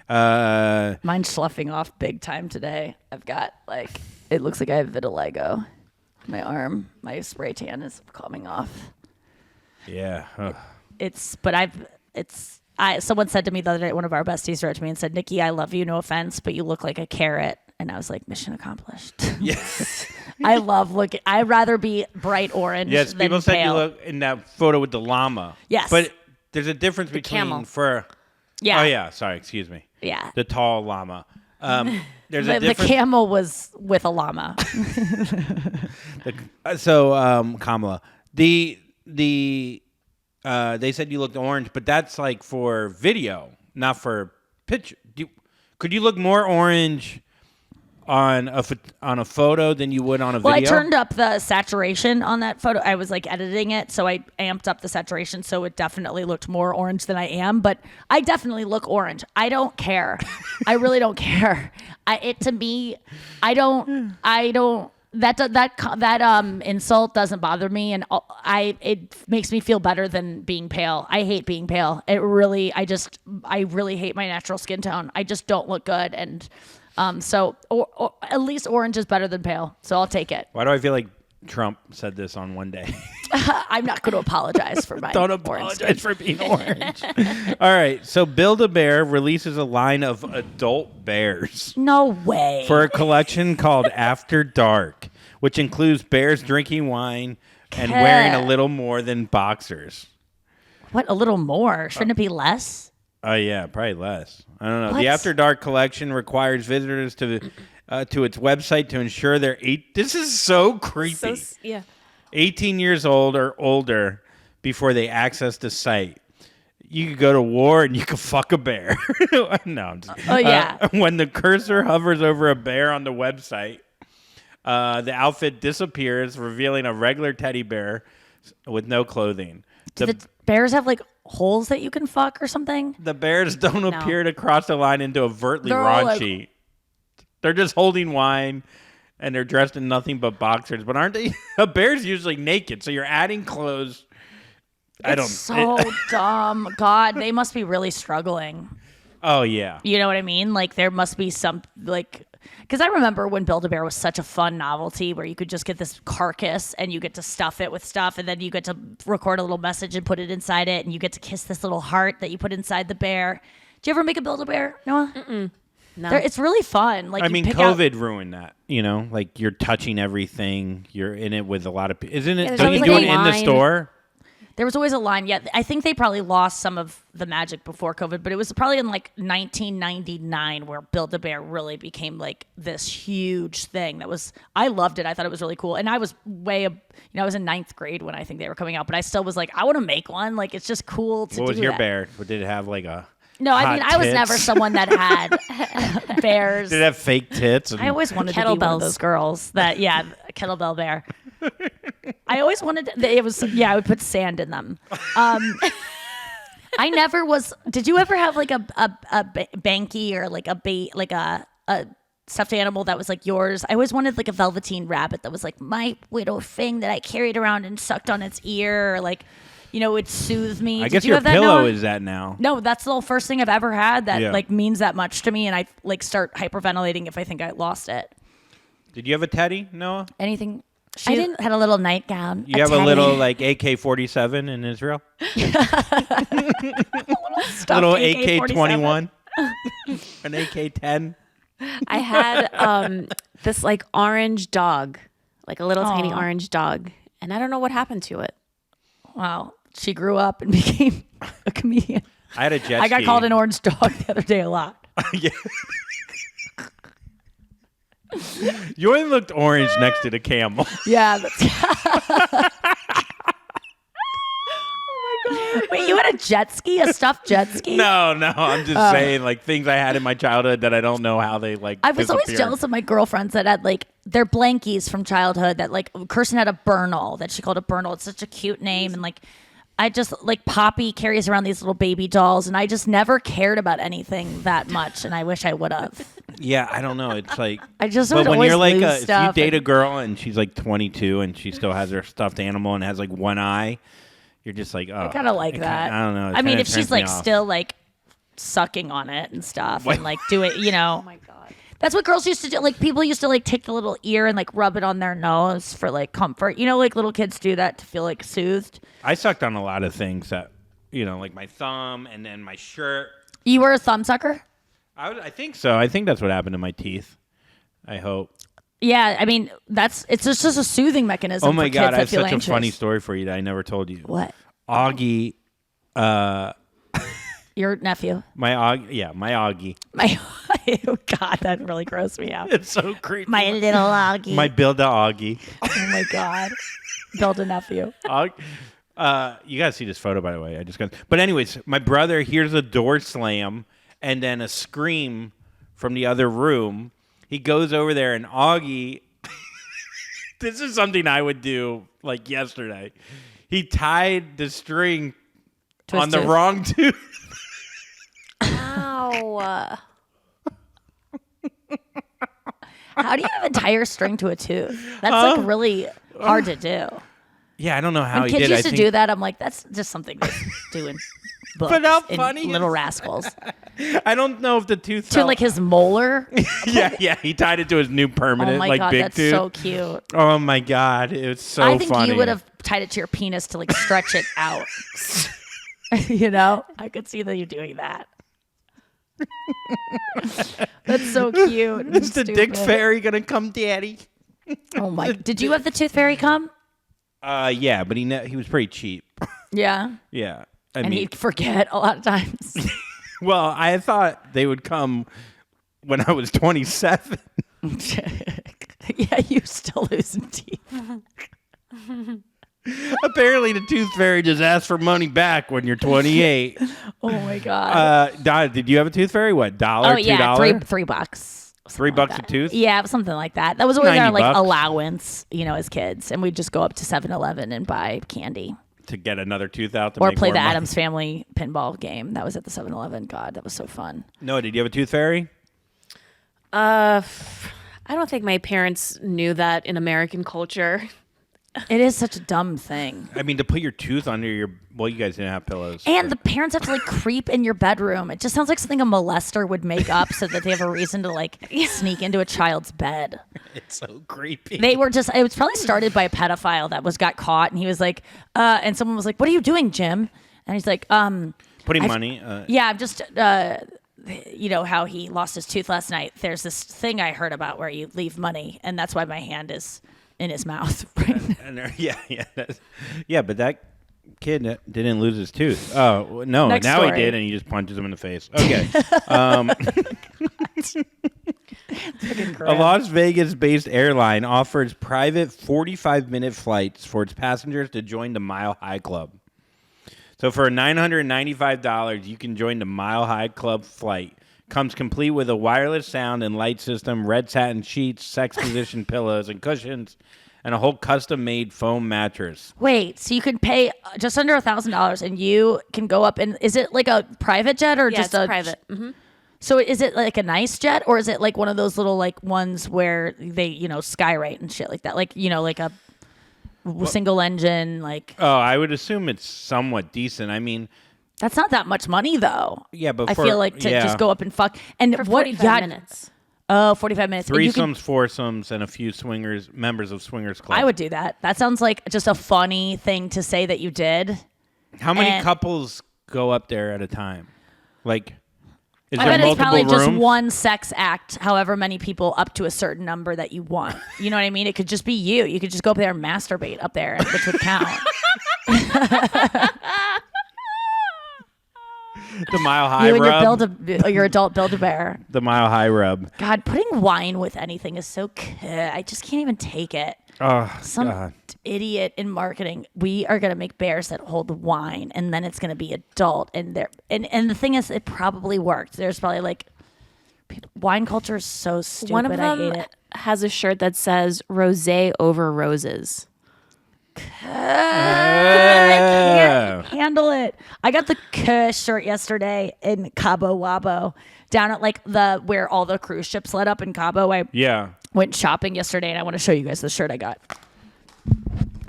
Speaker 2: Mine's sloughing off big time today. I've got it looks like I have vitiligo. My arm, my spray tan is coming off.
Speaker 4: Yeah. Ugh.
Speaker 2: Someone said to me the other day, one of our besties wrote to me and said, Nikki, I love you, no offense, but you look like a carrot. And I was like, mission accomplished.
Speaker 4: Yes.
Speaker 2: I'd rather be bright orange
Speaker 4: Yes,
Speaker 2: than
Speaker 4: people said
Speaker 2: pale.
Speaker 4: you look in that photo with the llama.
Speaker 2: Yes.
Speaker 4: But there's a difference between
Speaker 3: camel.
Speaker 2: Yeah.
Speaker 4: Oh, yeah. Sorry. Excuse me.
Speaker 2: Yeah.
Speaker 4: The tall llama. There's a
Speaker 2: The
Speaker 4: difference.
Speaker 2: camel was with a llama.
Speaker 4: Kamala, they said you looked orange, but that's like for video, not for picture. Could you look more orange on a photo than you would on a video?
Speaker 2: Well, I turned up the saturation on that photo. I was editing it, so I amped up the saturation, so it definitely looked more orange than I am. But I definitely look orange. I don't care. I really don't care. That insult doesn't bother me, and it makes me feel better than being pale. I hate being pale. I really hate my natural skin tone. I just don't look good, and so at least orange is better than pale. So I'll take it.
Speaker 4: Why do I feel like Trump said this on one day?
Speaker 2: I'm not going to apologize for my
Speaker 4: Don't
Speaker 2: orange
Speaker 4: apologize for being orange. All right, so Build-A-Bear releases a line of adult bears.
Speaker 2: No way.
Speaker 4: For a collection called After Dark, which includes bears drinking wine and wearing a little more than boxers.
Speaker 2: What, a little more? Shouldn't it be less?
Speaker 4: Oh, yeah, probably less. I don't know.
Speaker 2: What?
Speaker 4: The After Dark collection requires visitors to its website to ensure they're This is so creepy.
Speaker 3: Yeah.
Speaker 4: 18 years old or older before they access the site. You could go to war and you could fuck a bear. No, I'm just kidding.
Speaker 2: Oh, yeah.
Speaker 4: When the cursor hovers over a bear on the website, the outfit disappears, revealing a regular teddy bear with no clothing.
Speaker 2: Do the bears have holes that you can fuck or something?
Speaker 4: The bears don't appear to cross the line into overtly
Speaker 2: They're all
Speaker 4: raunchy. They're just holding wine, and they're dressed in nothing but boxers. But aren't they? A bear's usually naked, so you're adding clothes.
Speaker 2: It's so dumb. God, they must be really struggling.
Speaker 4: Oh, yeah.
Speaker 2: You know what I mean? There must be some, because I remember when Build-A-Bear was such a fun novelty where you could just get this carcass and you get to stuff it with stuff, and then you get to record a little message and put it inside it, and you get to kiss this little heart that you put inside the bear. Did you ever make a Build-A-Bear, Noah?
Speaker 3: Mm-mm. No.
Speaker 2: It's really fun.
Speaker 4: COVID ruined that. You're touching everything. You're in it with a lot of people. Isn't it?
Speaker 3: Yeah,
Speaker 4: Don't you
Speaker 3: there's
Speaker 4: do
Speaker 3: always
Speaker 4: it
Speaker 3: a
Speaker 4: in the
Speaker 3: line.
Speaker 4: store?
Speaker 2: There was always a line. Yeah, I think they probably lost some of the magic before COVID, but it was probably in 1999 where Build-A-Bear really became this huge thing. I loved it. I thought it was really cool. And I was I was in 9th grade when I think they were coming out, but I still was I want to make one. It's just cool to do that.
Speaker 4: What was your bear? Did it have a
Speaker 2: No, I mean,
Speaker 4: hot
Speaker 2: I was
Speaker 4: tits?
Speaker 2: never someone that had bears.
Speaker 4: Did it have fake tits?
Speaker 2: I always wanted to be one of
Speaker 3: Kettlebells.
Speaker 2: those girls that, a kettlebell bear. I always wanted I would put sand in them. I never was. Did you ever have a banky or a stuffed animal that was yours? I always wanted a velveteen rabbit that was my little thing that I carried around and sucked on its ear, or it would soothe me.
Speaker 4: I
Speaker 2: Did
Speaker 4: guess
Speaker 2: you
Speaker 4: your
Speaker 2: have that,
Speaker 4: pillow
Speaker 2: Noah?
Speaker 4: is that now.
Speaker 2: No, that's the first thing I've ever had that
Speaker 4: Yeah.
Speaker 2: means that much to me, and I start hyperventilating if I think I lost it.
Speaker 4: Did you have a teddy, Noah?
Speaker 2: Anything? She had a little nightgown.
Speaker 4: You have a little AK-47 in Israel? Little AK-21? An AK-10?
Speaker 3: I had this orange dog, a little tiny orange dog, and I don't know what happened to it.
Speaker 2: Wow. She grew up and became a comedian.
Speaker 4: I had a jet ski.
Speaker 2: I got called an orange dog the other day a lot.
Speaker 4: Yeah. Yours looked orange next to the camel.
Speaker 2: Yeah. Wait, you had a jet ski, a stuffed jet ski?
Speaker 4: No, I'm just saying, like, things I had in my childhood that I don't know how they, like,
Speaker 2: I was always
Speaker 4: disappeared.
Speaker 2: jealous of my girlfriends that had, like, their blankies from childhood that, like, Kirsten had a Bernal that she called a Bernal. It's such a cute name. And, like, I just, like, Poppy carries around these little baby dolls, and I just never cared about anything that much, and I wish I would have.
Speaker 4: Yeah, I don't know. It's like...
Speaker 2: I just
Speaker 4: But
Speaker 2: would
Speaker 4: when
Speaker 2: always
Speaker 4: you're, like,
Speaker 2: lose
Speaker 4: if you
Speaker 2: stuff.
Speaker 4: date a girl and she's, like, 22 and she still has her stuffed animal and has, like, one eye... You're just like, oh.
Speaker 2: I kind of like that.
Speaker 4: I don't know.
Speaker 2: I mean, if she's like
Speaker 4: off.
Speaker 2: still like sucking on it and stuff and like do it, you know.
Speaker 3: Oh my God.
Speaker 2: That's what girls used to do. Like people used to like take the little ear and like rub it on their nose for like comfort. You know, like little kids do that to feel like soothed.
Speaker 4: I sucked on a lot of things that, you know, like my thumb and then my shirt.
Speaker 2: You were a thumb sucker?
Speaker 4: I think so. I think that's what happened to my teeth. I hope.
Speaker 2: Yeah, I mean, it's just a soothing mechanism.
Speaker 4: Oh my
Speaker 2: for
Speaker 4: God,
Speaker 2: kids
Speaker 4: I
Speaker 2: that
Speaker 4: have
Speaker 2: feel
Speaker 4: such
Speaker 2: anxious.
Speaker 4: a funny story for you that I never told you.
Speaker 2: What?
Speaker 4: Augie,
Speaker 2: Your nephew?
Speaker 4: my Augie.
Speaker 2: My oh God, that really grossed me out.
Speaker 4: It's so creepy.
Speaker 2: My little Augie.
Speaker 4: My Builda Augie.
Speaker 2: Oh my God, build a nephew.
Speaker 4: You gotta see this photo, by the way. But anyways, my brother hears a door slam and then a scream from the other room. He goes over there and Augie. This is something I would do like yesterday. He tied the string
Speaker 2: To his
Speaker 4: on the
Speaker 2: tooth.
Speaker 4: wrong tooth.
Speaker 3: Ow.
Speaker 2: How do you have a tire string to a tooth? That's like really hard to do.
Speaker 4: Yeah, I don't know how
Speaker 2: When
Speaker 4: he
Speaker 2: kids
Speaker 4: did.
Speaker 2: used to do that, I'm like, that's just something they do in books.
Speaker 4: But how
Speaker 2: in
Speaker 4: funny is
Speaker 2: Little
Speaker 4: that?
Speaker 2: Rascals.
Speaker 4: I don't know if the tooth
Speaker 2: To
Speaker 4: fell.
Speaker 2: like his molar.
Speaker 4: yeah. He tied it to his new permanent,
Speaker 2: Oh my
Speaker 4: like
Speaker 2: God,
Speaker 4: big
Speaker 2: that's
Speaker 4: tooth.
Speaker 2: so cute.
Speaker 4: Oh my God, it's so
Speaker 2: I think
Speaker 4: funny.
Speaker 2: you would have tied it to your penis to like stretch it out. You know, I could see that you doing that. That's so cute.
Speaker 4: Is the dick
Speaker 2: Stupid.
Speaker 4: fairy gonna come, Daddy?
Speaker 2: Oh my! Did you have the tooth fairy come?
Speaker 4: Yeah, but he was pretty cheap.
Speaker 2: Yeah,
Speaker 4: Yeah,
Speaker 2: and he'd forget a lot of times.
Speaker 4: well, I thought they would come when I was 27.
Speaker 2: Yeah, you still losing teeth.
Speaker 4: Apparently, the tooth fairy just asks for money back when you're 28.
Speaker 2: Oh my God.
Speaker 4: Did you have a tooth fairy? What, $1,
Speaker 2: Oh yeah,
Speaker 4: $2?
Speaker 2: $3.
Speaker 4: $3 a tooth?
Speaker 2: Yeah, something like that. That was always our like
Speaker 4: $90.
Speaker 2: allowance, you know, as kids, and we'd just go up to 7-Eleven and buy candy
Speaker 4: To get another tooth out to
Speaker 2: or
Speaker 4: make
Speaker 2: play
Speaker 4: more
Speaker 2: the
Speaker 4: money.
Speaker 2: Addams Family pinball game. That was at the 7-Eleven. God, that was so fun.
Speaker 4: No, did you have a tooth fairy?
Speaker 3: I don't think my parents knew that in American culture.
Speaker 2: It is such a dumb thing.
Speaker 4: I mean, to put your tooth under your... Well, you guys didn't have pillows.
Speaker 2: And the parents have to like creep in your bedroom. It just sounds like something a molester would make up so that they have a reason to like sneak into a child's bed.
Speaker 4: It's so creepy.
Speaker 2: It was probably started by a pedophile that got caught, and he was like, and someone was like, "What are you doing, Jim?" And he's like,
Speaker 4: Putting money...
Speaker 2: yeah, I'm just, you know, how he lost his tooth last night. There's this thing I heard about where you leave money, and that's why my hand is in his mouth.
Speaker 4: Yeah, but that kid didn't lose his tooth. Oh, no,
Speaker 2: Next
Speaker 4: now
Speaker 2: story.
Speaker 4: he did, and he just punches him in the face. Okay. A Las Vegas-based airline offers private 45-minute flights for its passengers to join the Mile High Club. So for $995, you can join the Mile High Club flight. Comes complete with a wireless sound and light system, red satin sheets, sex position pillows and cushions, and a whole custom-made foam mattress.
Speaker 2: Wait, so you can pay just under $1,000 and you can go up and is it like a private jet or
Speaker 3: Yeah,
Speaker 2: just
Speaker 3: it's
Speaker 2: a
Speaker 3: private. Mm-hmm.
Speaker 2: So is it like a nice jet or is it like one of those little like ones where they, you know, skyrate and shit like that? Like, you know, like a single engine, like
Speaker 4: Oh, I would assume it's somewhat decent. I mean,
Speaker 2: that's not that much money though.
Speaker 4: yeah, but
Speaker 2: I feel like to just go up and fuck and
Speaker 3: For
Speaker 2: what
Speaker 3: 45 minutes.
Speaker 2: Oh, 45 minutes. And you can-
Speaker 4: threesomes, foursomes, and a few members of Swingers Club.
Speaker 2: I would do that. That sounds like just a funny thing to say that you did.
Speaker 4: How many
Speaker 2: and-
Speaker 4: couples go up there at a time? Like, is
Speaker 2: I
Speaker 4: there
Speaker 2: bet it's
Speaker 4: multiple
Speaker 2: probably
Speaker 4: rooms?
Speaker 2: just one sex act, however many people up to a certain number that you want. You know what I mean? It could just be you. You could just go up there and masturbate up there, which would count.
Speaker 4: The Mile High
Speaker 2: You and
Speaker 4: rub.
Speaker 2: your adult Build-A-Bear.
Speaker 4: The Mile High rub.
Speaker 2: God, putting wine with anything is so. I just can't even take it.
Speaker 4: Oh,
Speaker 2: Some
Speaker 4: God.
Speaker 2: idiot in marketing. We are gonna make bears that hold wine, and then it's gonna be adult. And the thing is, it probably worked. There's probably like wine culture is so stupid.
Speaker 3: One of
Speaker 2: I
Speaker 3: them
Speaker 2: hate it.
Speaker 3: has a shirt that says "Rosé over roses."
Speaker 2: Can't handle it. I got the Kush shirt yesterday in Cabo Wabo, down at like where all the cruise ships let up in Cabo. I went shopping yesterday, and I want to show you guys the shirt I got.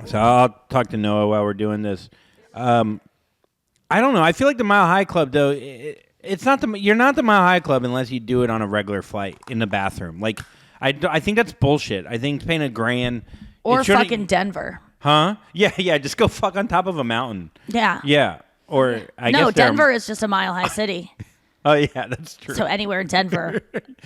Speaker 4: So I'll talk to Noah while we're doing this. I don't know. I feel like the Mile High Club, though, it's not you're not the Mile High Club unless you do it on a regular flight in the bathroom. Like, I think that's bullshit. I think paying $1,000
Speaker 2: or fucking Denver.
Speaker 4: Huh? Yeah. Just go fuck on top of a mountain.
Speaker 2: Yeah.
Speaker 4: Yeah. Or I guess
Speaker 2: no, Denver is just a mile-high city.
Speaker 4: Oh yeah, that's true.
Speaker 2: So anywhere in Denver,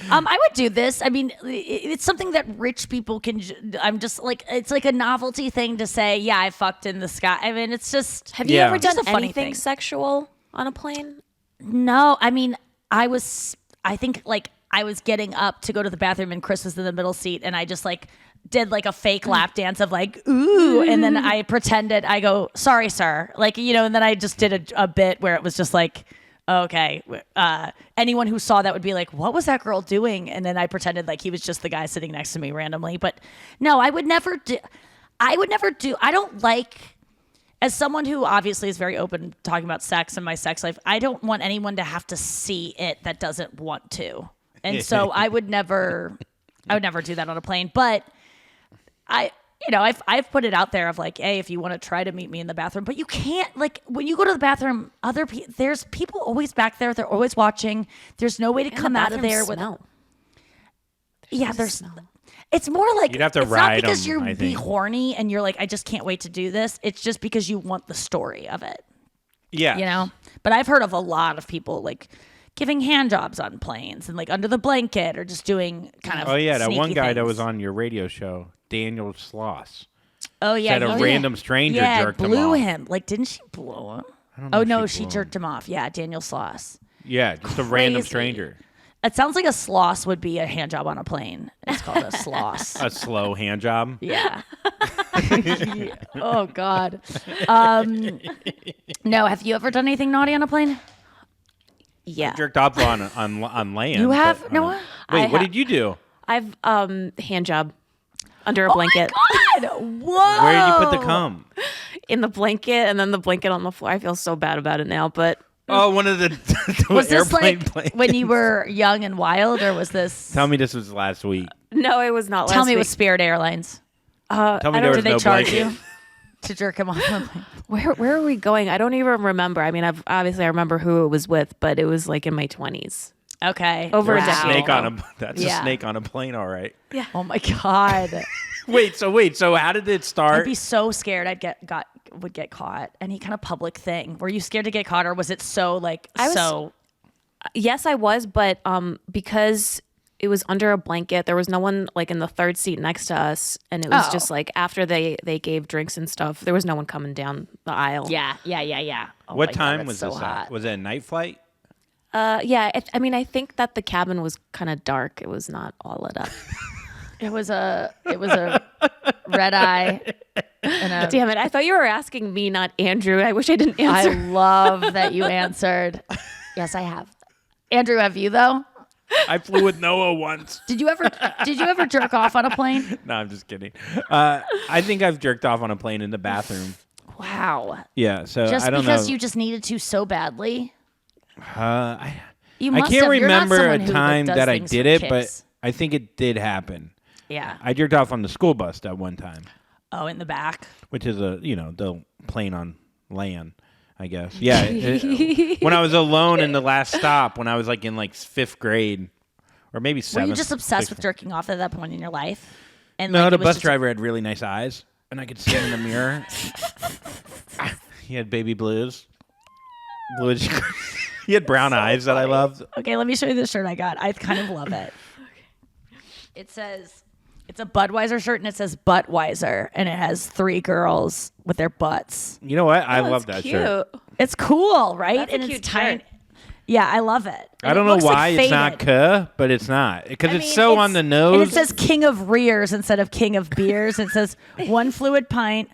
Speaker 2: I would do this. I mean, it's something that rich people can. I'm just like, it's like a novelty thing to say. Yeah, I fucked in the sky. I mean, it's just.
Speaker 3: Have you ever done
Speaker 2: a funny
Speaker 3: anything
Speaker 2: thing.
Speaker 3: sexual on a plane?
Speaker 2: No, I mean, I think like I was getting up to go to the bathroom, and Chris was in the middle seat, and I just like did like a fake lap dance of like ooh, and then I pretended I go sorry sir, like and then I just did a bit where it was just like. Okay. Anyone who saw that would be like, what was that girl doing? And then I pretended like he was just the guy sitting next to me randomly. But no, I would never do. I don't like, as someone who obviously is very open talking about sex and my sex life, I don't want anyone to have to see it that doesn't want to. And so I would never do that on a plane. But I've put it out there of like, hey, if you want to try to meet me in the bathroom, but you can't, like, when you go to the bathroom, there's people always back there. They're always watching. There's no way to come out of there without. Yeah, it's more like
Speaker 4: you'd have to
Speaker 2: it's
Speaker 4: ride
Speaker 2: not because
Speaker 4: them,
Speaker 2: you're be horny and you're like, I just can't wait to do this. It's just because you want the story of it.
Speaker 4: Yeah.
Speaker 2: But I've heard of a lot of people like giving hand jobs on planes and like under the blanket or just doing kind of.
Speaker 4: Oh yeah, that one guy
Speaker 2: things.
Speaker 4: that was on your radio show. Daniel Sloss.
Speaker 2: Oh yeah,
Speaker 4: said a random stranger jerked him
Speaker 2: blew
Speaker 4: off.
Speaker 2: him. Like, didn't she blow him?
Speaker 4: I don't know.
Speaker 2: Oh no, she jerked him off. Yeah, Daniel Sloss.
Speaker 4: Yeah, just a random stranger.
Speaker 2: It sounds like a sloss would be a hand job on a plane. It's called a sloss.
Speaker 4: A slow hand job.
Speaker 2: Yeah. Oh God. No, have you ever done anything naughty on a plane?
Speaker 3: Yeah.
Speaker 4: I jerked off on land.
Speaker 2: You have,
Speaker 4: but,
Speaker 2: Noah?
Speaker 4: Wait, what did you do?
Speaker 3: I've hand job under a blanket.
Speaker 2: Oh my God. Whoa.
Speaker 4: Where did you put the cum?
Speaker 3: In the blanket, and then the blanket on the floor. I feel so bad about it now, but
Speaker 4: Oh, one of the
Speaker 2: Was this
Speaker 4: airplane
Speaker 2: like
Speaker 4: planes.
Speaker 2: when you were young and wild, or was this?
Speaker 4: Tell me this was last week.
Speaker 3: no, it was not last
Speaker 2: Tell me it
Speaker 3: week.
Speaker 2: was Spirit Airlines.
Speaker 4: Tell me there was
Speaker 2: Did they
Speaker 4: no
Speaker 2: charge
Speaker 4: blanket.
Speaker 2: you to jerk him off on a plane?
Speaker 3: Where are we going? I don't even remember. I mean, I remember who it was with, but it was like in my 20s.
Speaker 2: Okay.
Speaker 3: Over a
Speaker 4: There's
Speaker 3: decade.
Speaker 4: snake on a. That's
Speaker 2: Yeah.
Speaker 4: a snake on a plane, all right.
Speaker 3: Yeah.
Speaker 2: Oh my God.
Speaker 4: Wait. So how did it start?
Speaker 2: I'd be so scared would get caught. Any kind of public thing. Were you scared to get caught, or was it so like
Speaker 3: Yes, I was, but because it was under a blanket, there was no one like in the third seat next to us, and it was just like after they gave drinks and stuff, there was no one coming down the aisle.
Speaker 2: Yeah. Oh
Speaker 4: what
Speaker 2: my God,
Speaker 4: time
Speaker 2: that's
Speaker 4: was
Speaker 2: so
Speaker 4: this
Speaker 2: hot.
Speaker 4: at? Was it a night flight?
Speaker 3: Yeah. I mean, I think that the cabin was kind of dark. It was not all lit up.
Speaker 2: It was a red eye. And
Speaker 3: Damn it! I thought you were asking me, not Andrew. I wish I didn't answer.
Speaker 2: I love that you answered. Yes, I have. Andrew, have you though?
Speaker 4: I flew with Noah once.
Speaker 2: Did you ever jerk off on a plane?
Speaker 4: No, I'm just kidding. I think I've jerked off on a plane in the bathroom.
Speaker 2: Wow.
Speaker 4: Yeah, so
Speaker 2: Just
Speaker 4: I don't
Speaker 2: because
Speaker 4: know.
Speaker 2: you just needed to so badly? You
Speaker 4: I
Speaker 2: must
Speaker 4: can't
Speaker 2: have. You're not
Speaker 4: remember
Speaker 2: someone
Speaker 4: a
Speaker 2: who, like,
Speaker 4: time
Speaker 2: does
Speaker 4: that I
Speaker 2: things
Speaker 4: did
Speaker 2: for
Speaker 4: it,
Speaker 2: kicks.
Speaker 4: but I think it did happen.
Speaker 2: Yeah.
Speaker 4: I jerked off on the school bus at one time,
Speaker 2: Oh, in the back.
Speaker 4: which is the plane on land, I guess. Yeah. When I was alone in the last stop, when I was like in like 5th grade, or maybe 7th.
Speaker 2: Were you just obsessed with jerking off at that point in your life? And
Speaker 4: No,
Speaker 2: like,
Speaker 4: the
Speaker 2: it was
Speaker 4: bus
Speaker 2: just-
Speaker 4: driver had really nice eyes, and I could see him in the mirror. He had baby blues. He had brown eyes that I loved.
Speaker 2: Okay, let me show you the shirt I got. I kind of love it. It says, it's a Buttweiser shirt, and it says Buttweiser, and it has 3 girls with their butts.
Speaker 4: You know what? I
Speaker 3: Oh,
Speaker 4: love
Speaker 3: that's
Speaker 4: that
Speaker 3: cute.
Speaker 4: shirt.
Speaker 2: It's cool, right?
Speaker 3: That's a
Speaker 2: and
Speaker 3: cute
Speaker 2: it's tiny.
Speaker 3: shirt.
Speaker 2: Yeah, I love it.
Speaker 4: I don't know why it's not K, but it's not. Because it's so on the nose.
Speaker 2: And it says king of rears instead of king of beers. It says one fluid pint,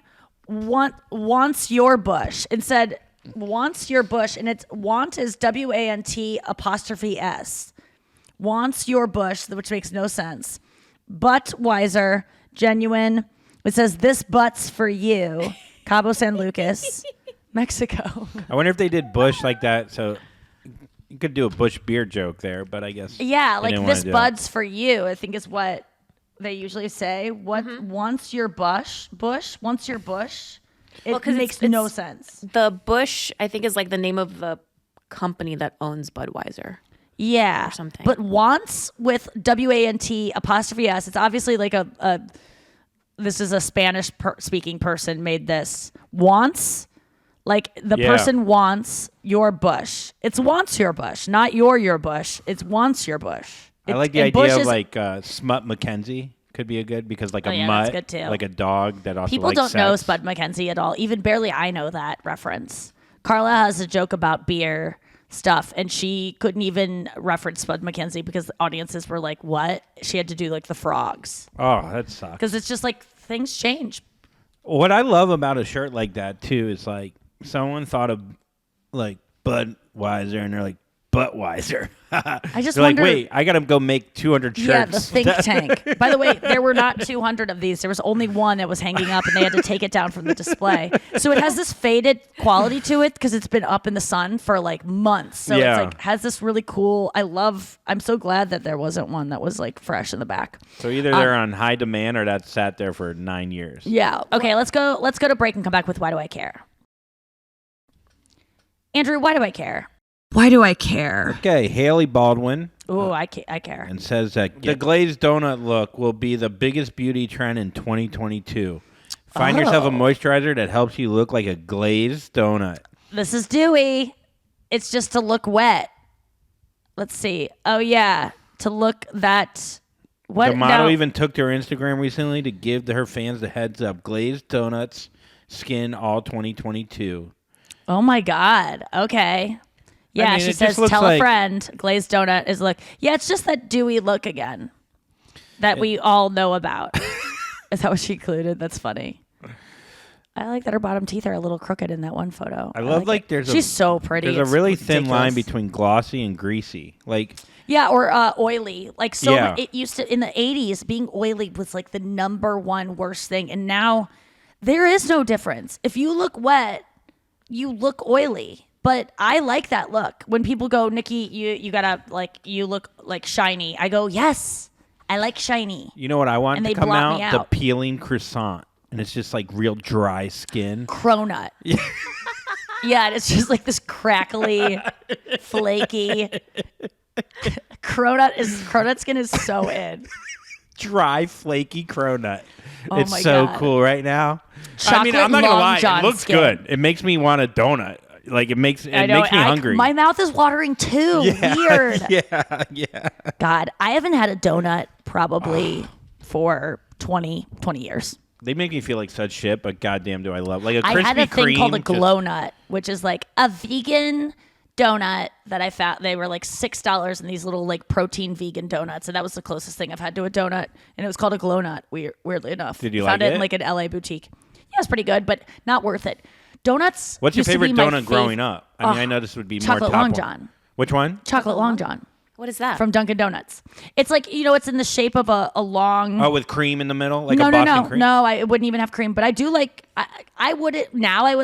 Speaker 2: wants your bush. Instead, wants your bush. And it's want is WANT''S. Wants your bush, which makes no sense. Buttweiser, genuine. It says this butt's for you. Cabo San Lucas, Mexico.
Speaker 4: I wonder if they did bush like that. So you could do a bush beer joke there, but I guess.
Speaker 2: Yeah, like this bud's for you, I think is what they usually say. What wants your bush? Wants your bush? It makes no sense.
Speaker 3: The Bush, I think, is like the name of the company that owns Budweiser.
Speaker 2: Yeah.
Speaker 3: Or something.
Speaker 2: But wants with WANT''S. It's obviously like this is a Spanish speaking person made this. Wants, like the person wants your bush. It's wants your bush, not your bush. It's wants your bush.
Speaker 4: I like the idea of like Smut Mackenzie. Could be a good because like a mutt,
Speaker 2: that's good too.
Speaker 4: like a dog that also
Speaker 2: people
Speaker 4: likes
Speaker 2: don't know
Speaker 4: sex.
Speaker 2: Spud Mackenzie at all. Even barely I know that reference. Carla has a joke about beer stuff, and she couldn't even reference Spud Mackenzie because the audiences were like, "What?" She had to do like the frogs.
Speaker 4: Oh, that sucks.
Speaker 2: Because it's just like things change.
Speaker 4: What I love about a shirt like that too is like someone thought of like Buttweiser and they're like Buttweiser.
Speaker 2: I just
Speaker 4: they're
Speaker 2: wonder.
Speaker 4: like, wait, I gotta go make 200 shirts.
Speaker 2: Yeah, the think tank. By the way, there were not 200 of these. There was only one that was hanging up, and they had to take it down from the display. So it has this faded quality to it because it's been up in the sun for like months. So it's like has this really cool. I'm so glad that there wasn't one that was like fresh in the back.
Speaker 4: So either they're on high demand or that sat there for 9 years.
Speaker 2: Yeah. Okay. Let's go to break and come back with Why Do I Care? Andrew, why do I care? Why do I care?
Speaker 4: Okay, Hailey Baldwin.
Speaker 2: Ooh, I care.
Speaker 4: And says that the glazed donut look will be the biggest beauty trend in 2022. Find yourself a moisturizer that helps you look like a glazed donut.
Speaker 2: This is dewy. It's just to look wet. Let's see. Oh, yeah. To look that... What?
Speaker 4: The model even took to her Instagram recently to give her fans the heads up. Glazed donuts, skin all 2022.
Speaker 2: Oh, my God. Okay. Yeah, she says, tell a friend. Glazed donut is look. Yeah, it's just that dewy look again that we all know about. Is that what she included? That's funny. I like that her bottom teeth are a little crooked in that one photo.
Speaker 4: I love like
Speaker 2: she's so pretty.
Speaker 4: There's a really thin line between glossy and greasy. Like
Speaker 2: or oily. Like it used to in the 80s being oily was like the number one worst thing, and now there is no difference. If you look wet, you look oily. But I like that look. When people go, Nikki, you gotta you look like shiny. I go, yes, I like shiny.
Speaker 4: You know what I want
Speaker 2: and
Speaker 4: to come out? The peeling croissant, and it's just like real dry skin.
Speaker 2: Cronut. Yeah, and it's just like this crackly, flaky. Cronut skin is so in.
Speaker 4: Dry, flaky cronut.
Speaker 2: Oh
Speaker 4: it's so cool right now.
Speaker 2: Chocolate
Speaker 4: I'm not gonna lie,
Speaker 2: John
Speaker 4: it looks
Speaker 2: skin.
Speaker 4: good. It makes me want a donut. Like it makes me hungry.
Speaker 2: My mouth is watering too.
Speaker 4: Yeah,
Speaker 2: Weird.
Speaker 4: Yeah.
Speaker 2: God, I haven't had a donut probably for 20 years.
Speaker 4: They make me feel like such shit, but goddamn, do I love like a Krispy Kreme.
Speaker 2: I had a thing called a glow nut, which is like a vegan donut that I found. They were like $6 in these little like protein vegan donuts, and that was the closest thing I've had to a donut. And it was called a glow nut. Weirdly enough,
Speaker 4: did you
Speaker 2: found
Speaker 4: like
Speaker 2: it in like an LA boutique? Yeah, it's pretty good, but not worth it. Donuts.
Speaker 4: What's your favorite donut growing up? I mean, I know this would be more
Speaker 2: chocolate
Speaker 4: top
Speaker 2: Long
Speaker 4: one.
Speaker 2: John.
Speaker 4: Which one?
Speaker 2: Chocolate Long John.
Speaker 3: What is that?
Speaker 2: From Dunkin' Donuts. It's like, it's in the shape of a long...
Speaker 4: Oh, with cream in the middle? Like
Speaker 2: no,
Speaker 4: a Boston cream?
Speaker 2: No, I wouldn't even have cream. But I do like... I would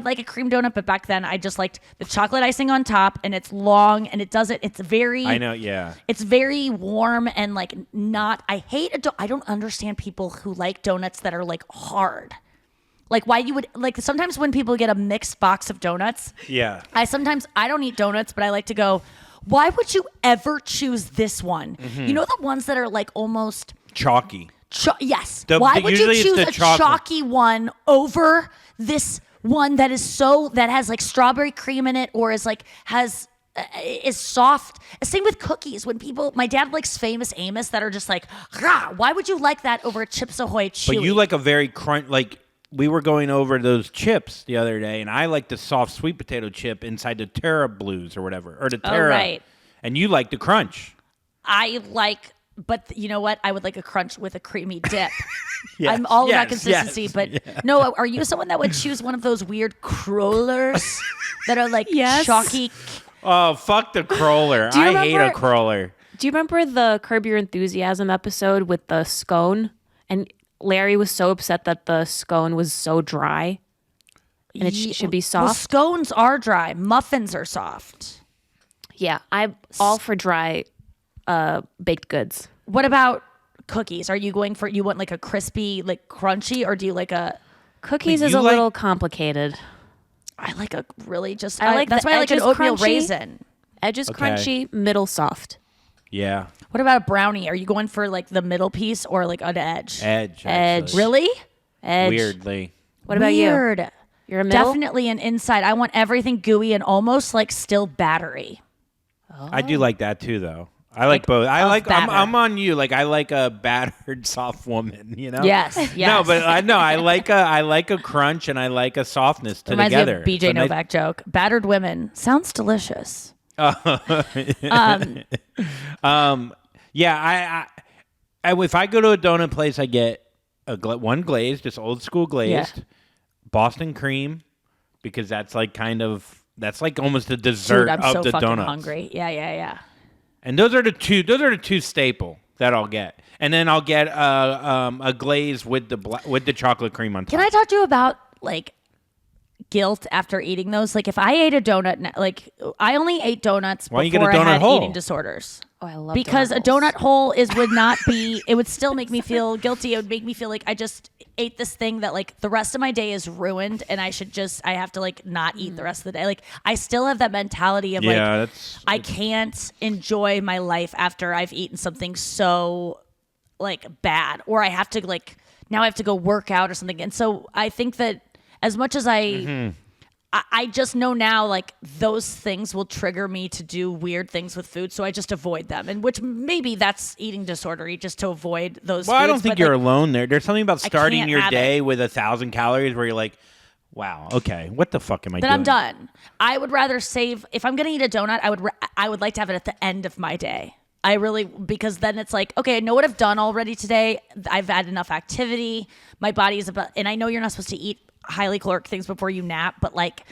Speaker 2: like a cream donut, but back then I just liked the chocolate icing on top, and it's long, and it's very...
Speaker 4: I know, yeah.
Speaker 2: It's very warm and like not... I don't understand people who like donuts that are like hard. Like why you would like sometimes when people get a mixed box of donuts.
Speaker 4: Yeah.
Speaker 2: I don't eat donuts, but I like to go, why would you ever choose this one? Mm-hmm. You know the ones that are like almost
Speaker 4: chalky.
Speaker 2: Yes. Why would you choose a chalky one over this one that has like strawberry cream in it or is soft? Same with cookies. When my dad likes Famous Amos that are just like, rah, why would you like that over a Chips Ahoy Chewy?
Speaker 4: But you like a very crunch, like we were going over those chips the other day, and I like the soft sweet potato chip inside the Terra Blues or whatever, or the Terra.
Speaker 2: right.
Speaker 4: And you like the crunch.
Speaker 2: But you know what? I would like a crunch with a creamy dip.
Speaker 4: Yes,
Speaker 2: I'm all about
Speaker 4: yes,
Speaker 2: consistency,
Speaker 4: yes,
Speaker 2: but
Speaker 4: yeah.
Speaker 2: no, are you someone that would choose one of those weird crawlers that are like
Speaker 3: Yes.
Speaker 2: chalky?
Speaker 4: Oh, fuck the crawler.
Speaker 3: Do you
Speaker 4: I hate a
Speaker 3: remember-
Speaker 4: crawler.
Speaker 3: Do you remember the Curb Your Enthusiasm episode with the scone? And Larry was so upset that the scone was so dry. And it should be
Speaker 2: Well,
Speaker 3: soft.
Speaker 2: scones are dry. Muffins are soft.
Speaker 3: Yeah, I'm all for dry baked goods.
Speaker 2: What about cookies? Are you going for, you want like a crispy, like crunchy, or do you like a,
Speaker 3: Cookies
Speaker 4: Wait,
Speaker 3: is
Speaker 4: you
Speaker 3: a
Speaker 4: like-
Speaker 3: little complicated.
Speaker 2: I like a really just,
Speaker 3: I like
Speaker 2: that's
Speaker 3: the
Speaker 2: why I like an
Speaker 3: edges
Speaker 2: oatmeal
Speaker 3: crunchy.
Speaker 2: raisin.
Speaker 3: Edges
Speaker 4: Okay.
Speaker 3: crunchy, middle soft.
Speaker 4: Yeah.
Speaker 2: What about a brownie? Are you going for like the middle piece or like an edge?
Speaker 4: Edge.
Speaker 3: Edge.
Speaker 4: actually.
Speaker 2: Really?
Speaker 3: Edge.
Speaker 4: Weirdly.
Speaker 3: What about you?
Speaker 2: Weird.
Speaker 3: You're a middle?
Speaker 2: Definitely an inside. I want everything gooey and almost like still battery.
Speaker 4: I do like that too, though. I like both. I
Speaker 2: of
Speaker 4: like.
Speaker 2: batter.
Speaker 4: I'm on you. Like I like a battered soft woman. You know.
Speaker 2: Yes.
Speaker 4: No,
Speaker 2: Yes.
Speaker 4: but I know I like a crunch and I like a softness
Speaker 2: Reminds
Speaker 4: together.
Speaker 2: me of BJ
Speaker 4: It's a nice-
Speaker 2: Novak joke. Battered women sounds delicious.
Speaker 4: Yeah, I if I go to a donut place, I get one glazed, just old school glazed, Boston cream, because that's like that's like almost the dessert
Speaker 2: Dude, I'm
Speaker 4: of
Speaker 2: so
Speaker 4: the
Speaker 2: fucking
Speaker 4: donuts.
Speaker 2: hungry. Yeah.
Speaker 4: And those are the two staple that I'll get, and then I'll get a glaze with the chocolate cream on top.
Speaker 2: Can I talk to you about like guilt after eating those? Like if I ate a donut, like I only ate donuts
Speaker 4: Why don't you get a
Speaker 2: before I
Speaker 4: donut
Speaker 2: had
Speaker 4: hole?
Speaker 2: eating disorders.
Speaker 3: Oh, I love
Speaker 2: Because a
Speaker 3: holes.
Speaker 2: donut hole would not be, it would still make me feel guilty. It would make me feel like I just ate this thing that like the rest of my day is ruined and I have to like not eat the rest of the day. Like I still have that mentality of
Speaker 4: Yeah,
Speaker 2: like,
Speaker 4: that's
Speaker 2: I can't enjoy my life after I've eaten something so like bad, or I have to like, now I have to go work out or something. And so I think that as much as I just know now, like those things will trigger me to do weird things with food, so I just avoid them. And which maybe that's eating disorder, just to avoid those.
Speaker 4: Well, I don't
Speaker 2: foods,
Speaker 4: think
Speaker 2: but,
Speaker 4: you're
Speaker 2: like,
Speaker 4: alone there. There's something about starting
Speaker 2: can't
Speaker 4: your
Speaker 2: have
Speaker 4: day with 1,000 calories where you're like, wow, okay, what the fuck am I
Speaker 2: Then
Speaker 4: doing?
Speaker 2: I'm done. I would rather save. If I'm gonna eat a donut, I would like to have it at the end of my day. I really, because then it's like, okay, I know what I've done already today. I've had enough activity. My body is about, and I know you're not supposed to eat highly caloric things before you nap, but like,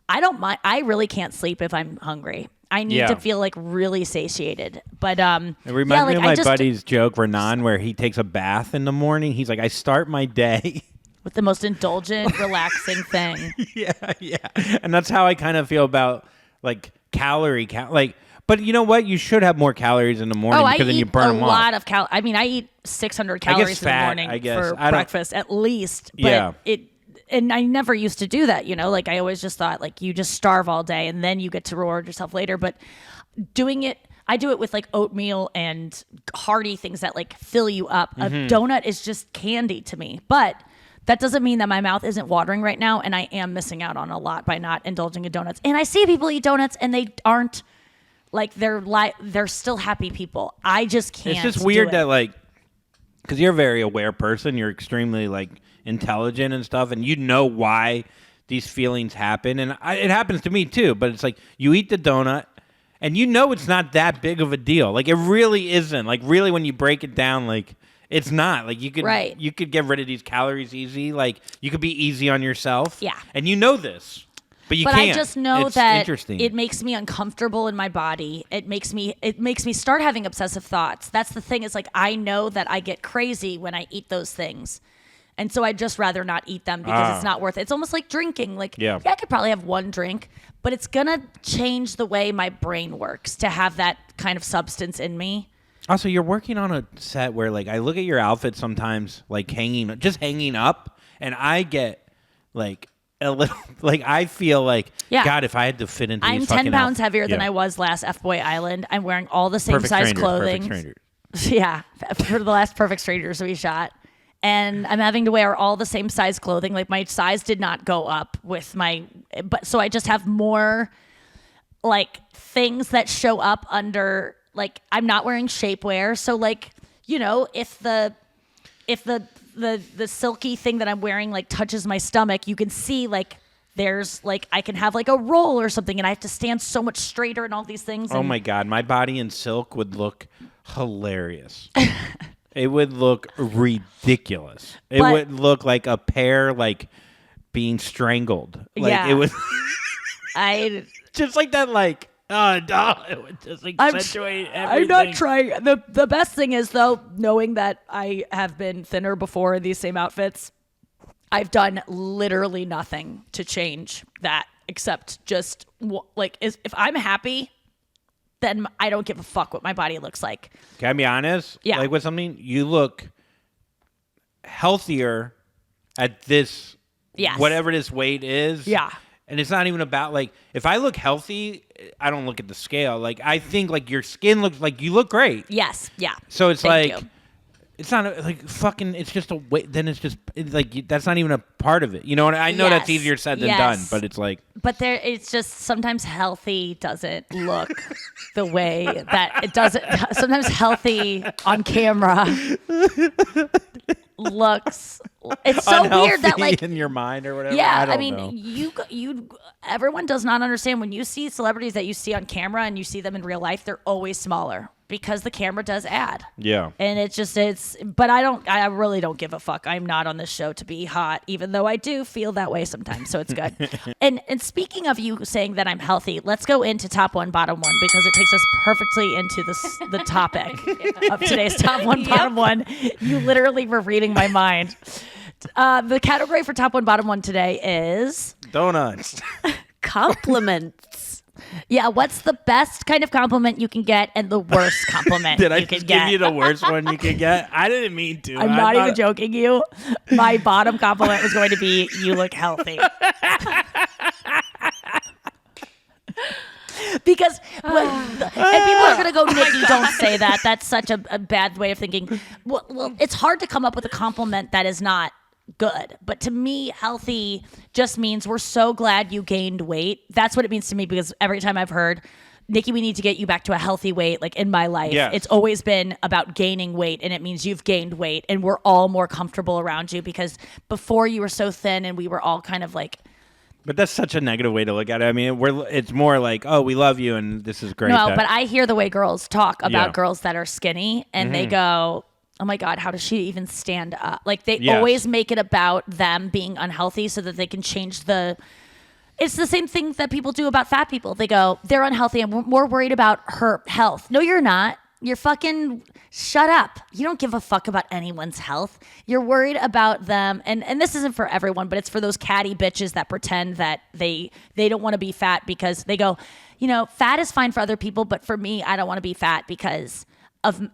Speaker 2: I don't mind. I really can't sleep if I'm hungry. I need to feel like really satiated. But
Speaker 4: It reminds me of
Speaker 2: I
Speaker 4: my
Speaker 2: just,
Speaker 4: buddy's joke, Renan, where he takes a bath in the morning. He's like, I start my day.
Speaker 2: with the most indulgent, relaxing thing.
Speaker 4: yeah. And that's how I kind of feel about like like, but you know what? You should have more calories in the morning
Speaker 2: I
Speaker 4: because then
Speaker 2: eat
Speaker 4: you burn
Speaker 2: a
Speaker 4: them off.
Speaker 2: lot of I mean, I eat 600 calories in
Speaker 4: fat,
Speaker 2: the morning
Speaker 4: I guess.
Speaker 2: for
Speaker 4: I don't-
Speaker 2: breakfast at least. But and I never used to do that, you know, like I always just thought like you just starve all day and then you get to reward yourself later. But doing it, I do it with like oatmeal and hearty things that like fill you up. A donut is just candy to me. But that doesn't mean that my mouth isn't watering right now, and I am missing out on a lot by not indulging in donuts. And I see people eat donuts and they aren't like they're still happy people. I just can't.
Speaker 4: It's just
Speaker 2: do
Speaker 4: weird
Speaker 2: it.
Speaker 4: that like, because you're a very aware person, you're extremely like intelligent and stuff, and you know why these feelings happen, and it happens to me too. But it's like you eat the donut, and you know it's not that big of a deal. Like it really isn't. Like really, when you break it down, like it's not. Like you could get rid of these calories easy. Like you could be easy on yourself.
Speaker 2: Yeah.
Speaker 4: And you know this. But you
Speaker 2: But
Speaker 4: can't.
Speaker 2: I just know
Speaker 4: It's
Speaker 2: that
Speaker 4: interesting.
Speaker 2: it makes me uncomfortable in my body. It makes me start having obsessive thoughts. That's the thing. Is like I know that I get crazy when I eat those things. And so I'd just rather not eat them because it's not worth it. It's almost like drinking. Like, yeah, I could probably have one drink, but it's going to change the way my brain works to have that kind of substance in me.
Speaker 4: Also, you're working on a set where, like, I look at your outfit sometimes, like, hanging up, and I get, like, a little, like, I feel like, God, if I had to fit into
Speaker 2: I'm
Speaker 4: these
Speaker 2: 10
Speaker 4: fucking
Speaker 2: pounds
Speaker 4: outfits.
Speaker 2: heavier than I was last F-Boy Island. I'm wearing all the same
Speaker 4: Perfect
Speaker 2: size
Speaker 4: Strangers,
Speaker 2: clothing.
Speaker 4: Perfect Strangers.
Speaker 2: Yeah, for the last Perfect Strangers we shot. And I'm having to wear all the same size clothing. Like my size did not go up with but so I just have more like things that show up under, like I'm not wearing shapewear. So like, you know, if the the silky thing that I'm wearing like touches my stomach, you can see like there's like I can have like a roll or something, and I have to stand so much straighter and all these things.
Speaker 4: Oh my God, my body in silk would look hilarious. It would look ridiculous. It would look like a pear like being strangled. Like it would.
Speaker 2: I
Speaker 4: just like that. Like it would just accentuate everything.
Speaker 2: I'm not trying. The best thing is though, knowing that I have been thinner before in these same outfits. I've done literally nothing to change that except just like if I'm happy, then I don't give a fuck what my body looks like.
Speaker 4: Can I be honest?
Speaker 2: Yeah.
Speaker 4: Like with something, you look healthier at this, whatever this weight is.
Speaker 2: Yeah.
Speaker 4: And it's not even about like, if I look healthy, I don't look at the scale. Like, I think like your skin looks like you look great.
Speaker 2: Yes. Yeah.
Speaker 4: So it's
Speaker 2: Thank
Speaker 4: like,
Speaker 2: you.
Speaker 4: it's not like fucking, it's just a weight. Then it's just like, that's not even a part of it. You know what? I know that's easier said than done, but it's like.
Speaker 2: But it's just sometimes healthy doesn't look the way that it doesn't. Sometimes healthy on camera looks. It's so weird that like
Speaker 4: in your mind or whatever.
Speaker 2: Yeah,
Speaker 4: I
Speaker 2: mean,
Speaker 4: know.
Speaker 2: you everyone does not understand when you see celebrities that you see on camera and you see them in real life, they're always smaller because the camera does add.
Speaker 4: Yeah.
Speaker 2: And but I really don't give a fuck. I'm not on this show to be hot, even though I do feel that way sometimes, so it's good. and speaking of you saying that I'm healthy, let's go into Top 1 Bottom 1 because it takes us perfectly into the topic of today's Top 1 Bottom 1. You literally were reading my mind. The category for Top 1 Bottom 1 today is
Speaker 4: donuts.
Speaker 3: Compliments.
Speaker 2: Yeah, what's the best kind of compliment you can get and the worst compliment
Speaker 4: Did I
Speaker 2: you
Speaker 4: just
Speaker 2: can get?
Speaker 4: give you the worst one you could get? I didn't mean to.
Speaker 2: I'm not even joking you. My bottom compliment was going to be, you look healthy. Because and people are going to go, Nikki, don't say that. That's such a bad way of thinking. Well, it's hard to come up with a compliment that is not good. But to me, healthy just means we're so glad you gained weight. That's what it means to me, because every time I've heard, Nikki, we need to get you back to a healthy weight, like in my life, it's always been about gaining weight, and it means you've gained weight and we're all more comfortable around you, because before you were so thin and we were all kind of like.
Speaker 4: But that's such a negative way to look at it. I mean, it's more like, oh, we love you and this is great.
Speaker 2: No, but I hear the way girls talk about girls that are skinny, and they go, oh my God, how does she even stand up? Like they always make it about them being unhealthy so that they can change it's the same thing that people do about fat people. They go, they're unhealthy and we're more worried about her health. No, you're not. You're fucking shut up. You don't give a fuck about anyone's health. You're worried about them. And this isn't for everyone, but it's for those catty bitches that pretend that they don't want to be fat because they go, fat is fine for other people, but for me, I don't want to be fat because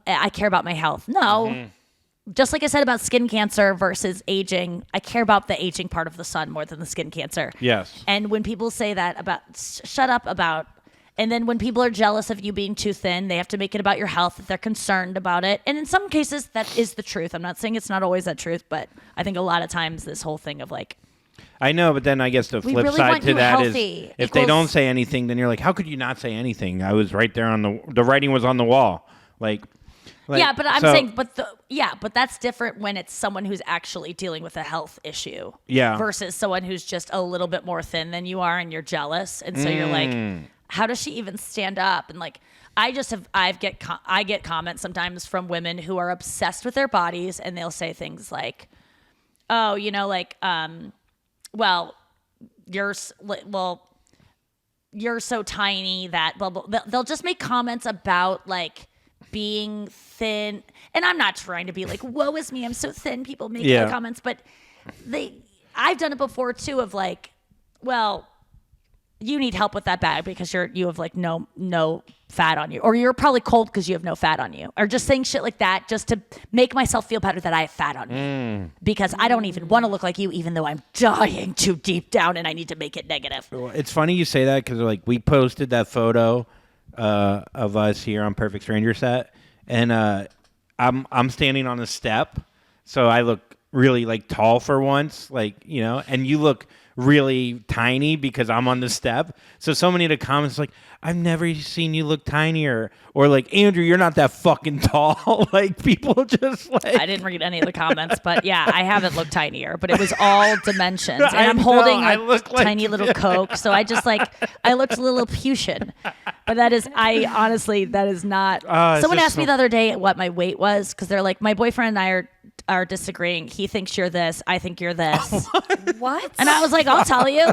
Speaker 2: I care about my health. No. Just like I said about skin cancer versus aging, I care about the aging part of the sun more than the skin cancer.
Speaker 4: Yes.
Speaker 2: And when people say that shut up about, and then when people are jealous of you being too thin, they have to make it about your health if they're concerned about it. And in some cases, that is the truth. I'm not saying it's not always that truth, but I think a lot of times this whole thing of like,
Speaker 4: I know, but then I guess the flip
Speaker 2: really
Speaker 4: side
Speaker 2: want
Speaker 4: to
Speaker 2: you
Speaker 4: that
Speaker 2: healthy
Speaker 4: is if they don't say anything, then you're like, how could you not say anything? I was right there on the writing was on the wall. Like
Speaker 2: yeah, but I'm saying, but that's different when it's someone who's actually dealing with a health issue.
Speaker 4: Yeah.
Speaker 2: Versus someone who's just a little bit more thin than you are and you're jealous. And so you're like, how does she even stand up? And like, I get comments sometimes from women who are obsessed with their bodies, and they'll say things like, oh, well, you're so tiny that blah, blah. They'll just make comments about like being thin. And I'm not trying to be like, woe is me, I'm so thin. People make the comments, but I've done it before too, of like, well, you need help with that bag because you have like no fat on you, or you're probably cold because you have no fat on you, or just saying shit like that just to make myself feel better that I have fat on me because I don't even want to look like you, even though I'm dying too deep down and I need to make it negative.
Speaker 4: It's funny you say that because like we posted that photo of us here on Perfect Stranger Set, and I'm standing on a step, so I look really like tall for once, like and you look really tiny because I'm on the step. So many of the comments like, I've never seen you look tinier, or like, Andrew, you're not that fucking tall. Like people just like.
Speaker 2: I didn't read any of the comments, but yeah, I haven't looked tinier, but it was all dimensions, and I'm holding like tiny little Coke, so I just like I looked Lilliputian. But that is, that is not. Someone asked me the other day what my weight was because they're like, my boyfriend and I are disagreeing. He thinks you're this. I think you're this.
Speaker 3: What?
Speaker 2: And I was like, I'll tell you.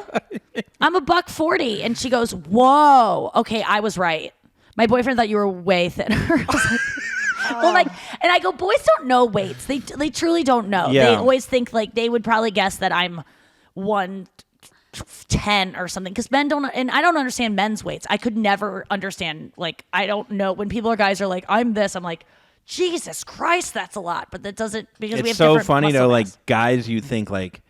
Speaker 2: I'm $140. And she goes, whoa. Okay, I was right. My boyfriend thought you were way thinner. I was like, well, like, and I go, boys don't know weights. They truly don't know.
Speaker 4: Yeah.
Speaker 2: They always think like they would probably guess that I'm 110 or something because men don't, and I don't understand men's weights. I could never understand, like, I don't know when guys are like, I'm this, I'm like, Jesus Christ, that's a lot. But that doesn't, because
Speaker 4: it's
Speaker 2: we have
Speaker 4: so
Speaker 2: different
Speaker 4: funny
Speaker 2: muscle
Speaker 4: though,
Speaker 2: mass.
Speaker 4: like guys, you think like,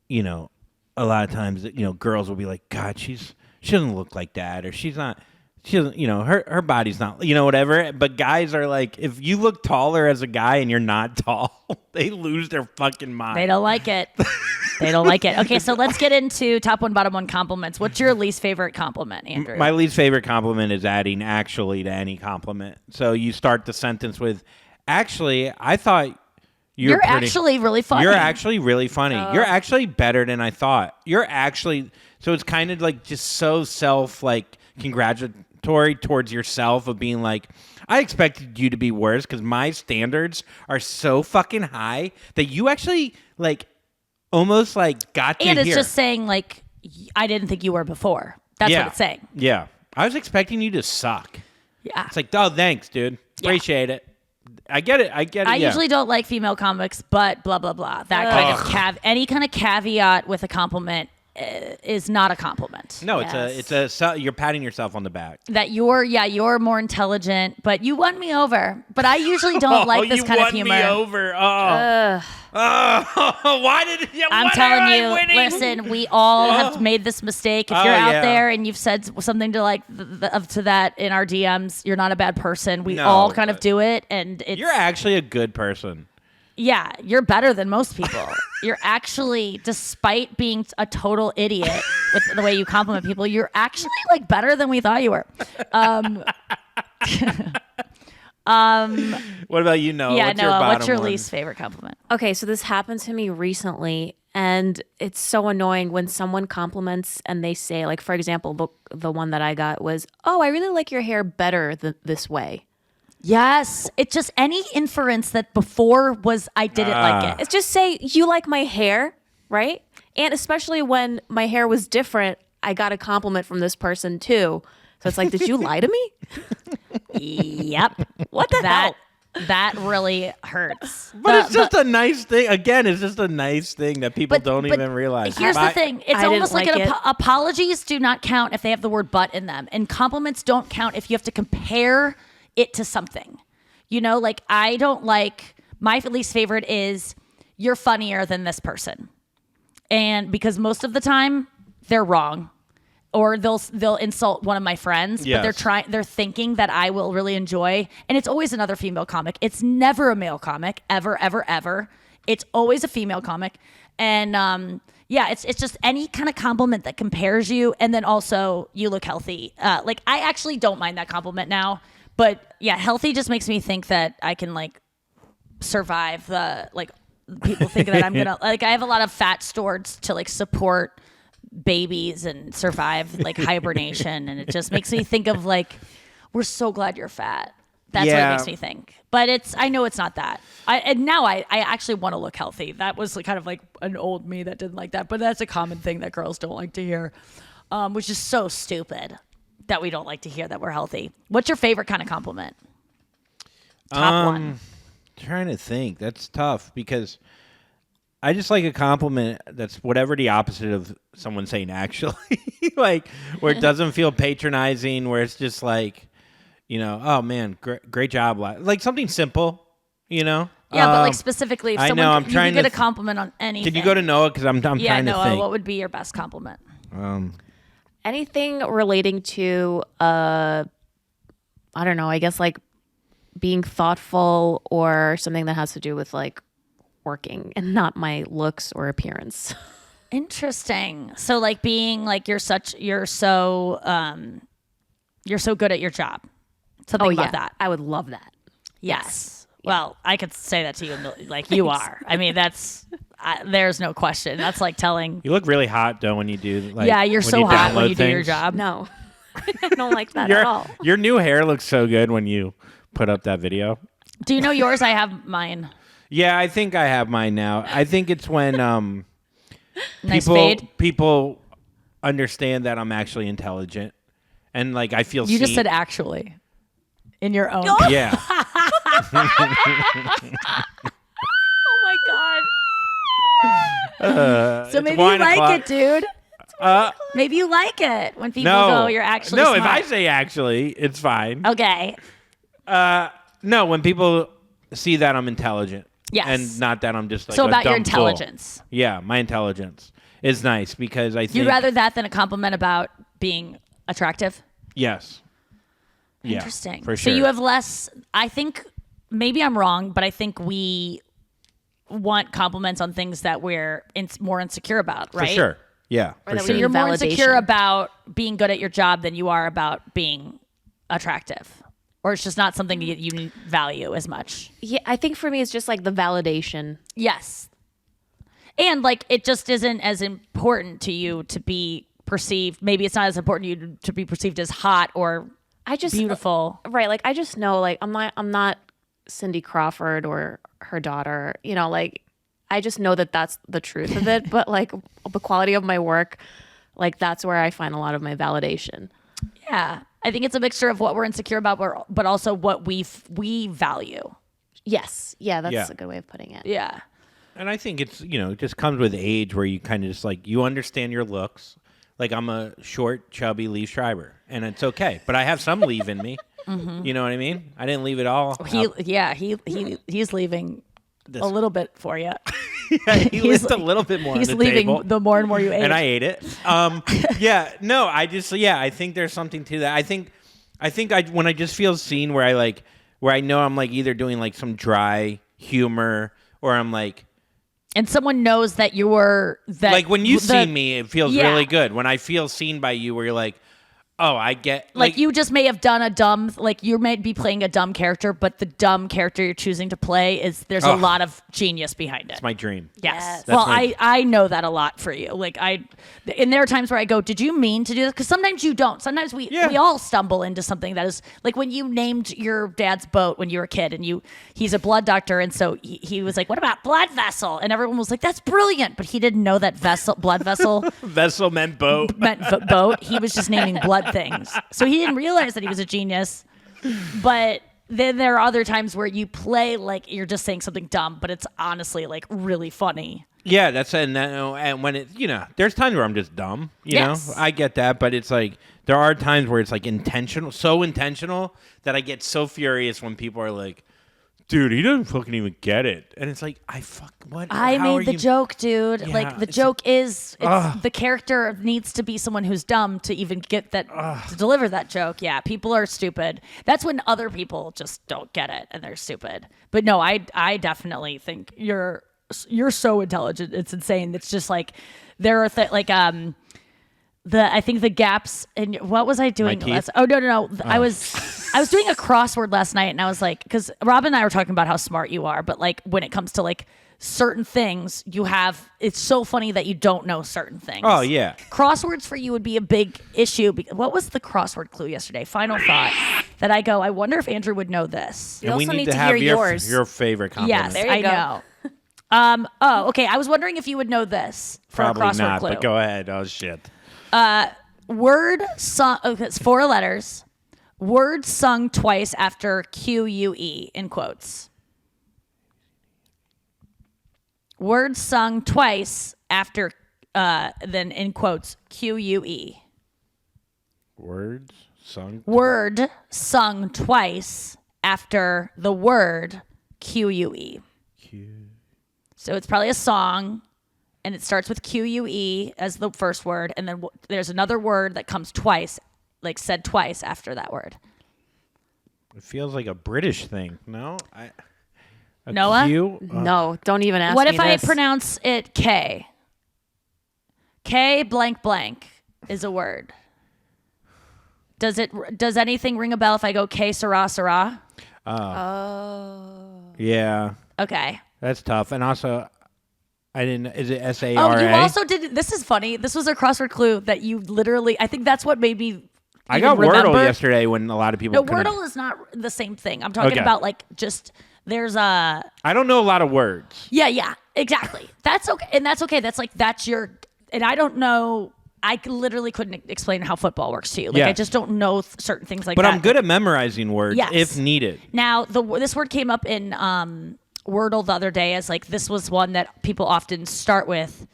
Speaker 4: you know, a lot of times, you know, girls will be like, God, she doesn't look like that, or she doesn't, you know, her body's not, you know, whatever. But guys are like, if you look taller as a guy and you're not tall, they lose their fucking mind.
Speaker 2: They don't like it. They don't like it. Okay, so let's get into top one, bottom one compliments. What's your least favorite compliment, Andrew?
Speaker 4: My least favorite compliment is adding actually to any compliment. So you start the sentence with, actually, I thought you're
Speaker 2: actually really funny.
Speaker 4: You're actually really funny. You're actually better than I thought. You're actually, so it's kind of like just so like congratulatory towards yourself of being like, I expected you to be worse because my standards are so fucking high that you actually like almost like got to
Speaker 2: and it's
Speaker 4: here.
Speaker 2: just saying like, I didn't think you were before. That's what it's saying.
Speaker 4: Yeah. I was expecting you to suck.
Speaker 2: Yeah.
Speaker 4: It's like, oh, thanks, dude. Appreciate it. I get it.
Speaker 2: I usually don't like female comics, but blah, blah, blah. That kind of any kind of caveat with a compliment is not a compliment.
Speaker 4: No, you're patting yourself on the back.
Speaker 2: That you're more intelligent, but you won me over. But I usually don't like this kind of humor.
Speaker 4: You won me over. Why did
Speaker 2: I'm telling you, listen, we all have made this mistake. If you're out there and you've said something to like to that in our DMs, you're not a bad person. We all kind of do it, and you're
Speaker 4: actually a good person.
Speaker 2: Yeah, you're better than most people. You're actually, despite being a total idiot with the way you compliment people, you're actually like better than we thought you were.
Speaker 4: What about you, Noah?
Speaker 2: Yeah, what's your least favorite compliment?
Speaker 3: Okay, so this happened to me recently, and it's so annoying when someone compliments and they say, like, for example, the one that I got was, "Oh, I really like your hair better this way."
Speaker 2: Yes, it's just any inference that before was I didn't like it.
Speaker 3: It's just say you like my hair, right? And especially when my hair was different, I got a compliment from this person too. So it's like, did you lie to me?
Speaker 2: Yep.
Speaker 3: What the hell?
Speaker 2: That really hurts.
Speaker 4: But it's just a nice thing. Again, it's just a nice thing that people don't even realize.
Speaker 2: Here's the thing. It's
Speaker 3: I
Speaker 2: almost
Speaker 3: didn't
Speaker 2: like
Speaker 3: like
Speaker 2: an apologies do not count if they have the word but in them. And compliments don't count if you have to compare it to something. You know, like I don't like, my least favorite is you're funnier than this person. And because most of the time they're wrong. Or they'll insult one of my friends, but they're thinking that I will really enjoy. And it's always another female comic. It's never a male comic, ever, ever, ever. It's always a female comic. And it's just any kind of compliment that compares you, and then also you look healthy. Like I actually don't mind that compliment now, but yeah, healthy just makes me think that I can like survive the like people think that I'm gonna like I have a lot of fat stored to like support babies and survive like hibernation, and it just makes me think of like we're so glad you're fat. That's what it makes me think. But I know it's not that. I actually want to look healthy. That was kind of like an old me that didn't like that, but that's a common thing that girls don't like to hear, which is so stupid that we don't like to hear that we're healthy. What's your favorite kind of compliment? Top one.
Speaker 4: Trying to think. That's tough because I just like a compliment that's whatever the opposite of someone saying actually. Like where it doesn't feel patronizing, where it's just like, you know, oh man, great job. Like something simple, you know?
Speaker 2: Yeah, but like specifically, if someone
Speaker 4: I'm trying
Speaker 2: you could get a compliment on anything.
Speaker 4: Can you go to Noah? Because I'm trying to think.
Speaker 2: Noah, what would be your best compliment?
Speaker 3: Anything relating to, I don't know, I guess like being thoughtful or something that has to do with like working and not my looks or appearance.
Speaker 2: Interesting. So like being like you're so good at your job. Something about that.
Speaker 3: I would love that.
Speaker 2: Yes. Well, I could say that to you like you are. I mean, there's no question. That's like telling.
Speaker 4: You look really hot though when you do. Like,
Speaker 2: yeah, you're so hot when you do your
Speaker 4: things.
Speaker 2: job.
Speaker 3: No, I don't like that at all.
Speaker 4: Your new hair looks so good when you put up that video.
Speaker 2: Do you know yours? I have mine.
Speaker 4: Yeah, I think I have mine now. I think it's when
Speaker 2: Nice fade.
Speaker 4: people understand that I'm actually intelligent, and like I feel.
Speaker 2: You just said actually in your own.
Speaker 4: Yeah.
Speaker 3: Oh my god.
Speaker 2: So maybe you like it, dude. Maybe you like it when people go, "You're actually
Speaker 4: no."
Speaker 2: smart."
Speaker 4: If I say actually, it's fine.
Speaker 2: Okay.
Speaker 4: No, when people see that I'm intelligent,
Speaker 2: Yes.
Speaker 4: and not that I'm just like
Speaker 2: So
Speaker 4: a
Speaker 2: about your
Speaker 4: dumb fool.
Speaker 2: intelligence.
Speaker 4: Yeah, my intelligence is nice because I think
Speaker 2: You'd rather that than a compliment about being attractive?
Speaker 4: yes. Yeah,
Speaker 2: Interesting.
Speaker 4: for sure.
Speaker 2: So you have less, I think, maybe I'm wrong, but I think we want compliments on things that we're more insecure about, right?
Speaker 4: For sure. Yeah,
Speaker 3: Or
Speaker 4: for
Speaker 3: that we
Speaker 4: sure.
Speaker 2: You're more
Speaker 3: Validation.
Speaker 2: insecure about being good at your job than you are about being attractive. Or it's just not something you value as much.
Speaker 3: Yeah, I think for me it's just like the validation.
Speaker 2: Yes. And like it just isn't as important to you to be perceived. Maybe it's not as important to you to be perceived as hot or beautiful.
Speaker 3: Right, like I just know like I'm not Cindy Crawford or her daughter, you know, like I just know that that's the truth of it, but like the quality of my work, like that's where I find a lot of my validation.
Speaker 2: Yeah. I think it's a mixture of what we're insecure about, but also what we value.
Speaker 3: Yes. Yeah, that's
Speaker 4: Yeah.
Speaker 3: a good way of putting it.
Speaker 2: Yeah.
Speaker 4: And I think it's, it just comes with age where you kind of just like, you understand your looks. Like I'm a short, chubby Lee Schreiber, and it's okay. But I have some leave in me. Mm-hmm. You know what I mean? I didn't leave it all.
Speaker 2: He's leaving a little bit for you.
Speaker 4: Yeah, he left a little bit more on
Speaker 2: He's
Speaker 4: the
Speaker 2: leaving
Speaker 4: table.
Speaker 2: the more and more you ate.
Speaker 4: And I ate it. I think there's something to that. I think when I just feel seen where I know I'm like either doing like some dry humor or I'm like,
Speaker 2: and someone knows that you were that.
Speaker 4: like when you see me, it feels
Speaker 2: Yeah.
Speaker 4: really good. When I feel seen by you, where you're like, oh, I get
Speaker 2: Like you just may have done you may be playing a dumb character, but the dumb character you're choosing to play there's a lot of genius behind it.
Speaker 4: It's my dream.
Speaker 2: Yes.
Speaker 4: That's
Speaker 2: Well,
Speaker 4: my-
Speaker 2: I know that a lot for you. And there are times where I go, did you mean to do this? Because sometimes you don't. Sometimes we all stumble into something that is like when you named your dad's boat when you were a kid and he's a blood doctor. And so he was like, what about blood vessel? And everyone was like, that's brilliant. But he didn't know that blood vessel
Speaker 4: Vessel meant boat.
Speaker 2: meant boat. He was just naming blood things. So he didn't realize that he was a genius. But then there are other times where you play like you're just saying something dumb, but it's honestly like really funny.
Speaker 4: Yeah, and when it, there's times where I'm just dumb, you
Speaker 2: Yes.
Speaker 4: know, I get that, but it's like, there are times where it's like so intentional that I get so furious when people are like, dude, he doesn't fucking even get it. And it's like, what?
Speaker 2: I
Speaker 4: how
Speaker 2: made the
Speaker 4: you-
Speaker 2: joke, dude.
Speaker 4: Yeah,
Speaker 2: like the
Speaker 4: it's
Speaker 2: joke is the character needs to be someone who's dumb to even get that to deliver that joke. Yeah, people are stupid. That's when other people just don't get it and they're stupid. But no, I definitely think you're so intelligent. It's insane. It's just like there are I think the gaps in what was I doing?
Speaker 4: My teeth?
Speaker 2: No. I was doing a crossword last night and I was like, because Rob and I were talking about how smart you are, but like when it comes to like certain things, it's so funny that you don't know certain things.
Speaker 4: Oh, yeah.
Speaker 2: Crosswords for you would be a big issue. What was the crossword clue yesterday? Final thought that I wonder if Andrew would know this.
Speaker 4: And we
Speaker 3: also
Speaker 4: need
Speaker 3: need
Speaker 4: to
Speaker 3: to
Speaker 4: have
Speaker 3: hear yours.
Speaker 4: your favorite compliment.
Speaker 2: Yes,
Speaker 3: There you
Speaker 2: I
Speaker 3: go.
Speaker 2: know. Okay. I was wondering if you would know this for
Speaker 4: Probably
Speaker 2: a crossword
Speaker 4: not,
Speaker 2: clue.
Speaker 4: but go ahead. Oh, shit.
Speaker 2: Word sung. Okay, it's 4 letters. Word sung twice after QUE in quotes. Word sung twice after then in quotes QUE.
Speaker 4: Words sung.
Speaker 2: Word sung twice after the word QUE. So it's probably a song, and it starts with QUE as the first word, and then there's another word that comes twice, like said twice after that word.
Speaker 4: It feels like a British thing. No?
Speaker 2: Noah?
Speaker 4: Q?
Speaker 3: No, don't even ask
Speaker 2: What
Speaker 3: me
Speaker 2: if I
Speaker 3: this.
Speaker 2: pronounce it K? K blank blank is a word. Does anything ring a bell if I go K Sarah Sarah?
Speaker 4: Yeah.
Speaker 2: Okay.
Speaker 4: That's tough. And also, I didn't. Is it SARA?
Speaker 2: Oh, you also did. This is funny. This was a crossword clue that you literally. I think that's what made me.
Speaker 4: I got
Speaker 2: remember.
Speaker 4: Wordle yesterday when a lot of people.
Speaker 2: No, Wordle is not the same thing. I'm talking about like just there's a.
Speaker 4: I don't know a lot of words.
Speaker 2: Yeah, exactly. That's okay, and that's okay. That's your. And I don't know. I literally couldn't explain how football works to you. Like I just don't know certain things like that.
Speaker 4: But I'm good at memorizing words if needed.
Speaker 2: Now, this word came up in Wordle the other day as like this was one that people often start with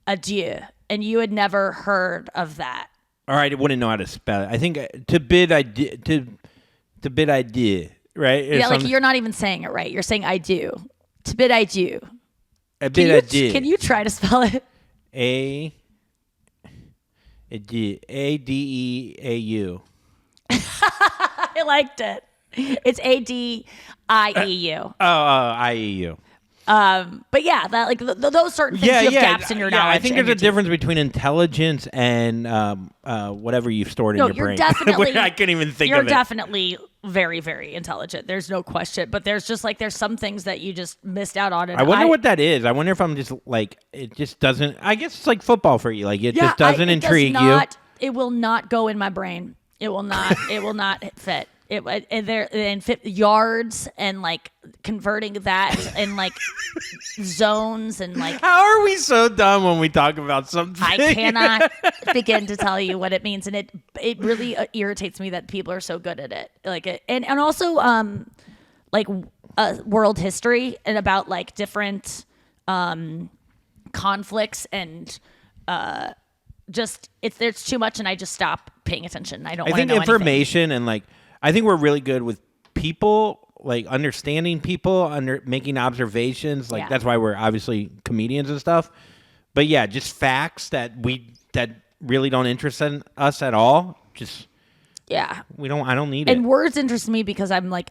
Speaker 2: adieu, and you had never heard of that.
Speaker 4: All right, I wouldn't know how to spell it. I think to bid idea, right?
Speaker 2: Yeah, like you're not even saying it right. You're saying I do. To bid I do.
Speaker 4: A bid idea.
Speaker 2: Can you try to spell it?
Speaker 4: ADEAU.
Speaker 2: I liked it. It's ADIEU.
Speaker 4: IEU.
Speaker 2: But yeah, that like those certain things you have gaps in your knowledge.
Speaker 4: I think there's a difference between intelligence and whatever you've stored in your
Speaker 2: you're
Speaker 4: brain.
Speaker 2: Definitely.
Speaker 4: I couldn't even think
Speaker 2: of
Speaker 4: it.
Speaker 2: You're definitely very, very intelligent. There's no question. But there's just like there's some things that you just missed out on. And
Speaker 4: I wonder what that is. I wonder if I'm just like it just doesn't. I guess it's like football for you. Like it just doesn't intrigue you.
Speaker 2: It will not go in my brain. It will not. It will not fit. And fit yards and like converting that and like zones and like.
Speaker 4: How are we so dumb when we talk about something?
Speaker 2: I cannot begin to tell you what it means, and it really irritates me that people are so good at it. Like it, and also like world history and about like different conflicts and just there's too much, and I just stop paying attention. I don't. I think
Speaker 4: information and like. I think we're really good with people, like understanding people, making observations. Like that's why we're obviously comedians and stuff. But yeah, just facts that really don't interest us at all. Just I don't need it.
Speaker 2: And words interest me because I'm like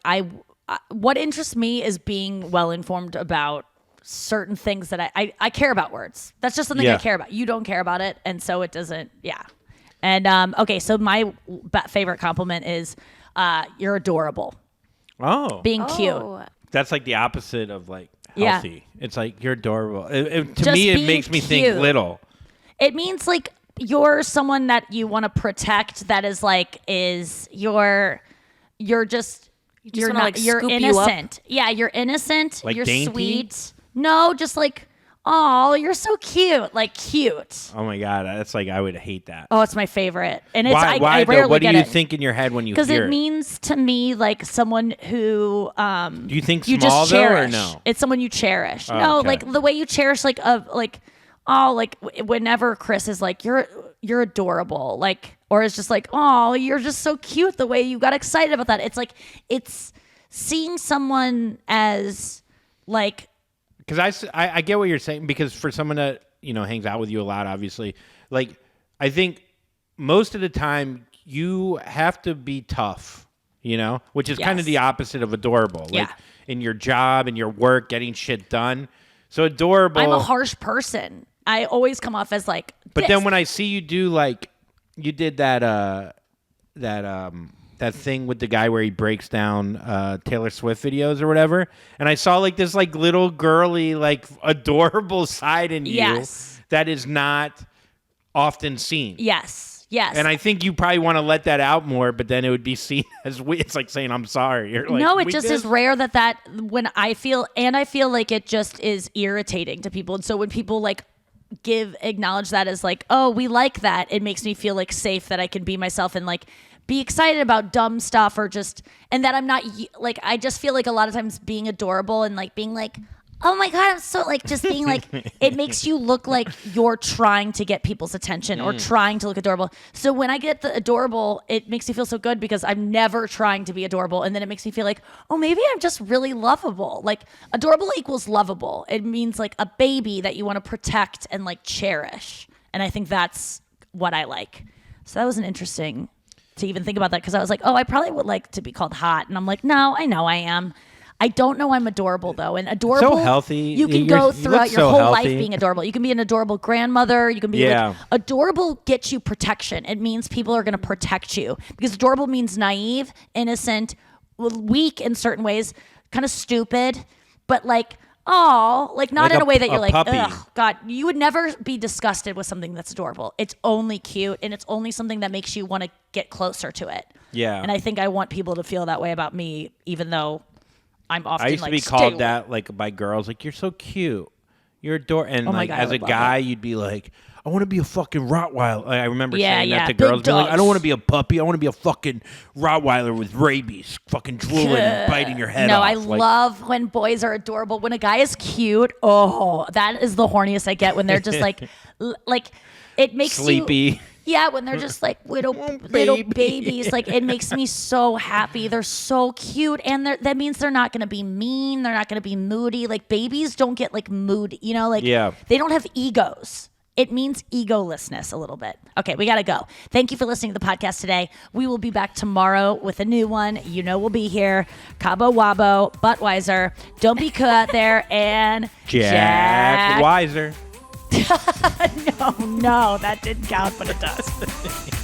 Speaker 2: what interests me is being well informed about certain things that I care about words. That's just something I care about. You don't care about it, and so it doesn't. Yeah. And okay, so my favorite compliment is. You're adorable.
Speaker 4: Oh.
Speaker 2: Being cute.
Speaker 4: That's like the opposite of like healthy. Yeah. It's like you're adorable. To me, it makes me think little.
Speaker 2: It means like you're someone that you want to protect. That is like you're innocent. Yeah, you're innocent.
Speaker 4: Like
Speaker 2: you're
Speaker 4: dainty?
Speaker 2: Sweet. No, just like. Oh, you're so cute. Like cute.
Speaker 4: Oh my God. That's like, I would hate that.
Speaker 2: Oh, it's my favorite. And it's,
Speaker 4: why
Speaker 2: I rarely
Speaker 4: what do
Speaker 2: get
Speaker 4: you
Speaker 2: it.
Speaker 4: think in your head when you hear it?
Speaker 2: Because it means to me like someone who,
Speaker 4: do you think
Speaker 2: you
Speaker 4: small
Speaker 2: just
Speaker 4: though
Speaker 2: cherish.
Speaker 4: or no?
Speaker 2: It's someone you cherish.
Speaker 4: Oh,
Speaker 2: no,
Speaker 4: okay.
Speaker 2: like the way you cherish whenever Chris is like, you're adorable. Like, or it's just like, oh, you're just so cute the way you got excited about that. It's like, it's seeing someone as like,
Speaker 4: because I get what you're saying, because for someone that, hangs out with you a lot, obviously, like, I think most of the time you have to be tough, which is kind of the opposite of adorable. Like, in your job and your work, getting shit done. So adorable.
Speaker 2: I'm a harsh person. I always come off as like
Speaker 4: But then when I see you do, like, you did that thing with the guy where he breaks down Taylor Swift videos or whatever, and I saw like this like little girly like adorable side in you that is not often seen.
Speaker 2: Yes.
Speaker 4: And I think you probably want to let that out more, but then it would be seen as it's like saying I'm sorry. You're like,
Speaker 2: no, it just is rare that when I feel like it just is irritating to people, and so when people like acknowledge that as like, oh, we like that, it makes me feel like safe that I can be myself and like be excited about dumb stuff and that I'm not like, I just feel like a lot of times being adorable and like being like, oh my God, I'm so like just being like, it makes you look like you're trying to get people's attention or trying to look adorable. So when I get the adorable, it makes me feel so good because I'm never trying to be adorable. And then it makes me feel like, oh, maybe I'm just really lovable. Like adorable equals lovable. It means like a baby that you want to protect and like cherish. And I think that's what I like. So that was an interesting to even think about that, because I was like, oh, I probably would like to be called hot. And I'm like, no, I know I am. I don't know I'm adorable though, and adorable.
Speaker 4: So healthy.
Speaker 2: You can
Speaker 4: You
Speaker 2: go
Speaker 4: look
Speaker 2: throughout your
Speaker 4: so
Speaker 2: whole life
Speaker 4: healthy.
Speaker 2: being adorable. You can be an adorable grandmother. You can be like adorable. Gets you protection. It means people are going to protect you because adorable means naive, innocent, weak in certain ways, kind of stupid, but like. Oh, like not in a way that you're like, ugh, God, you would never be disgusted with something that's adorable. It's only cute, and it's only something that makes you want to get closer to it.
Speaker 4: Yeah.
Speaker 2: And I think I want people to feel that way about me, even though I'm often
Speaker 4: I used to be called that like by girls, like, you're so cute. You're adorable. And like
Speaker 2: God,
Speaker 4: as a guy, you'd be like, I want to be a fucking Rottweiler. Like, I remember saying that to
Speaker 2: big
Speaker 4: girls. Being like,
Speaker 2: dogs.
Speaker 4: I don't want to be a puppy. I want to be a fucking Rottweiler with rabies, fucking drooling and biting your head off.
Speaker 2: No, I love when boys are adorable. When a guy is cute, that is the horniest I get when they're just like, like it makes
Speaker 4: sleepy.
Speaker 2: you. Yeah, when they're just like little babies, like it makes me so happy. They're so cute, and that means they're not going to be mean. They're not going to be moody. Like babies don't get like moody, like they don't have egos. It means egolessness a little bit. Okay, we got to go. Thank you for listening to the podcast today. We will be back tomorrow with a new one. We'll be here. Cabo Wabo, Buttweiser. Don't be caught there. And
Speaker 4: Jack Weiser.
Speaker 2: No, that didn't count, but it does.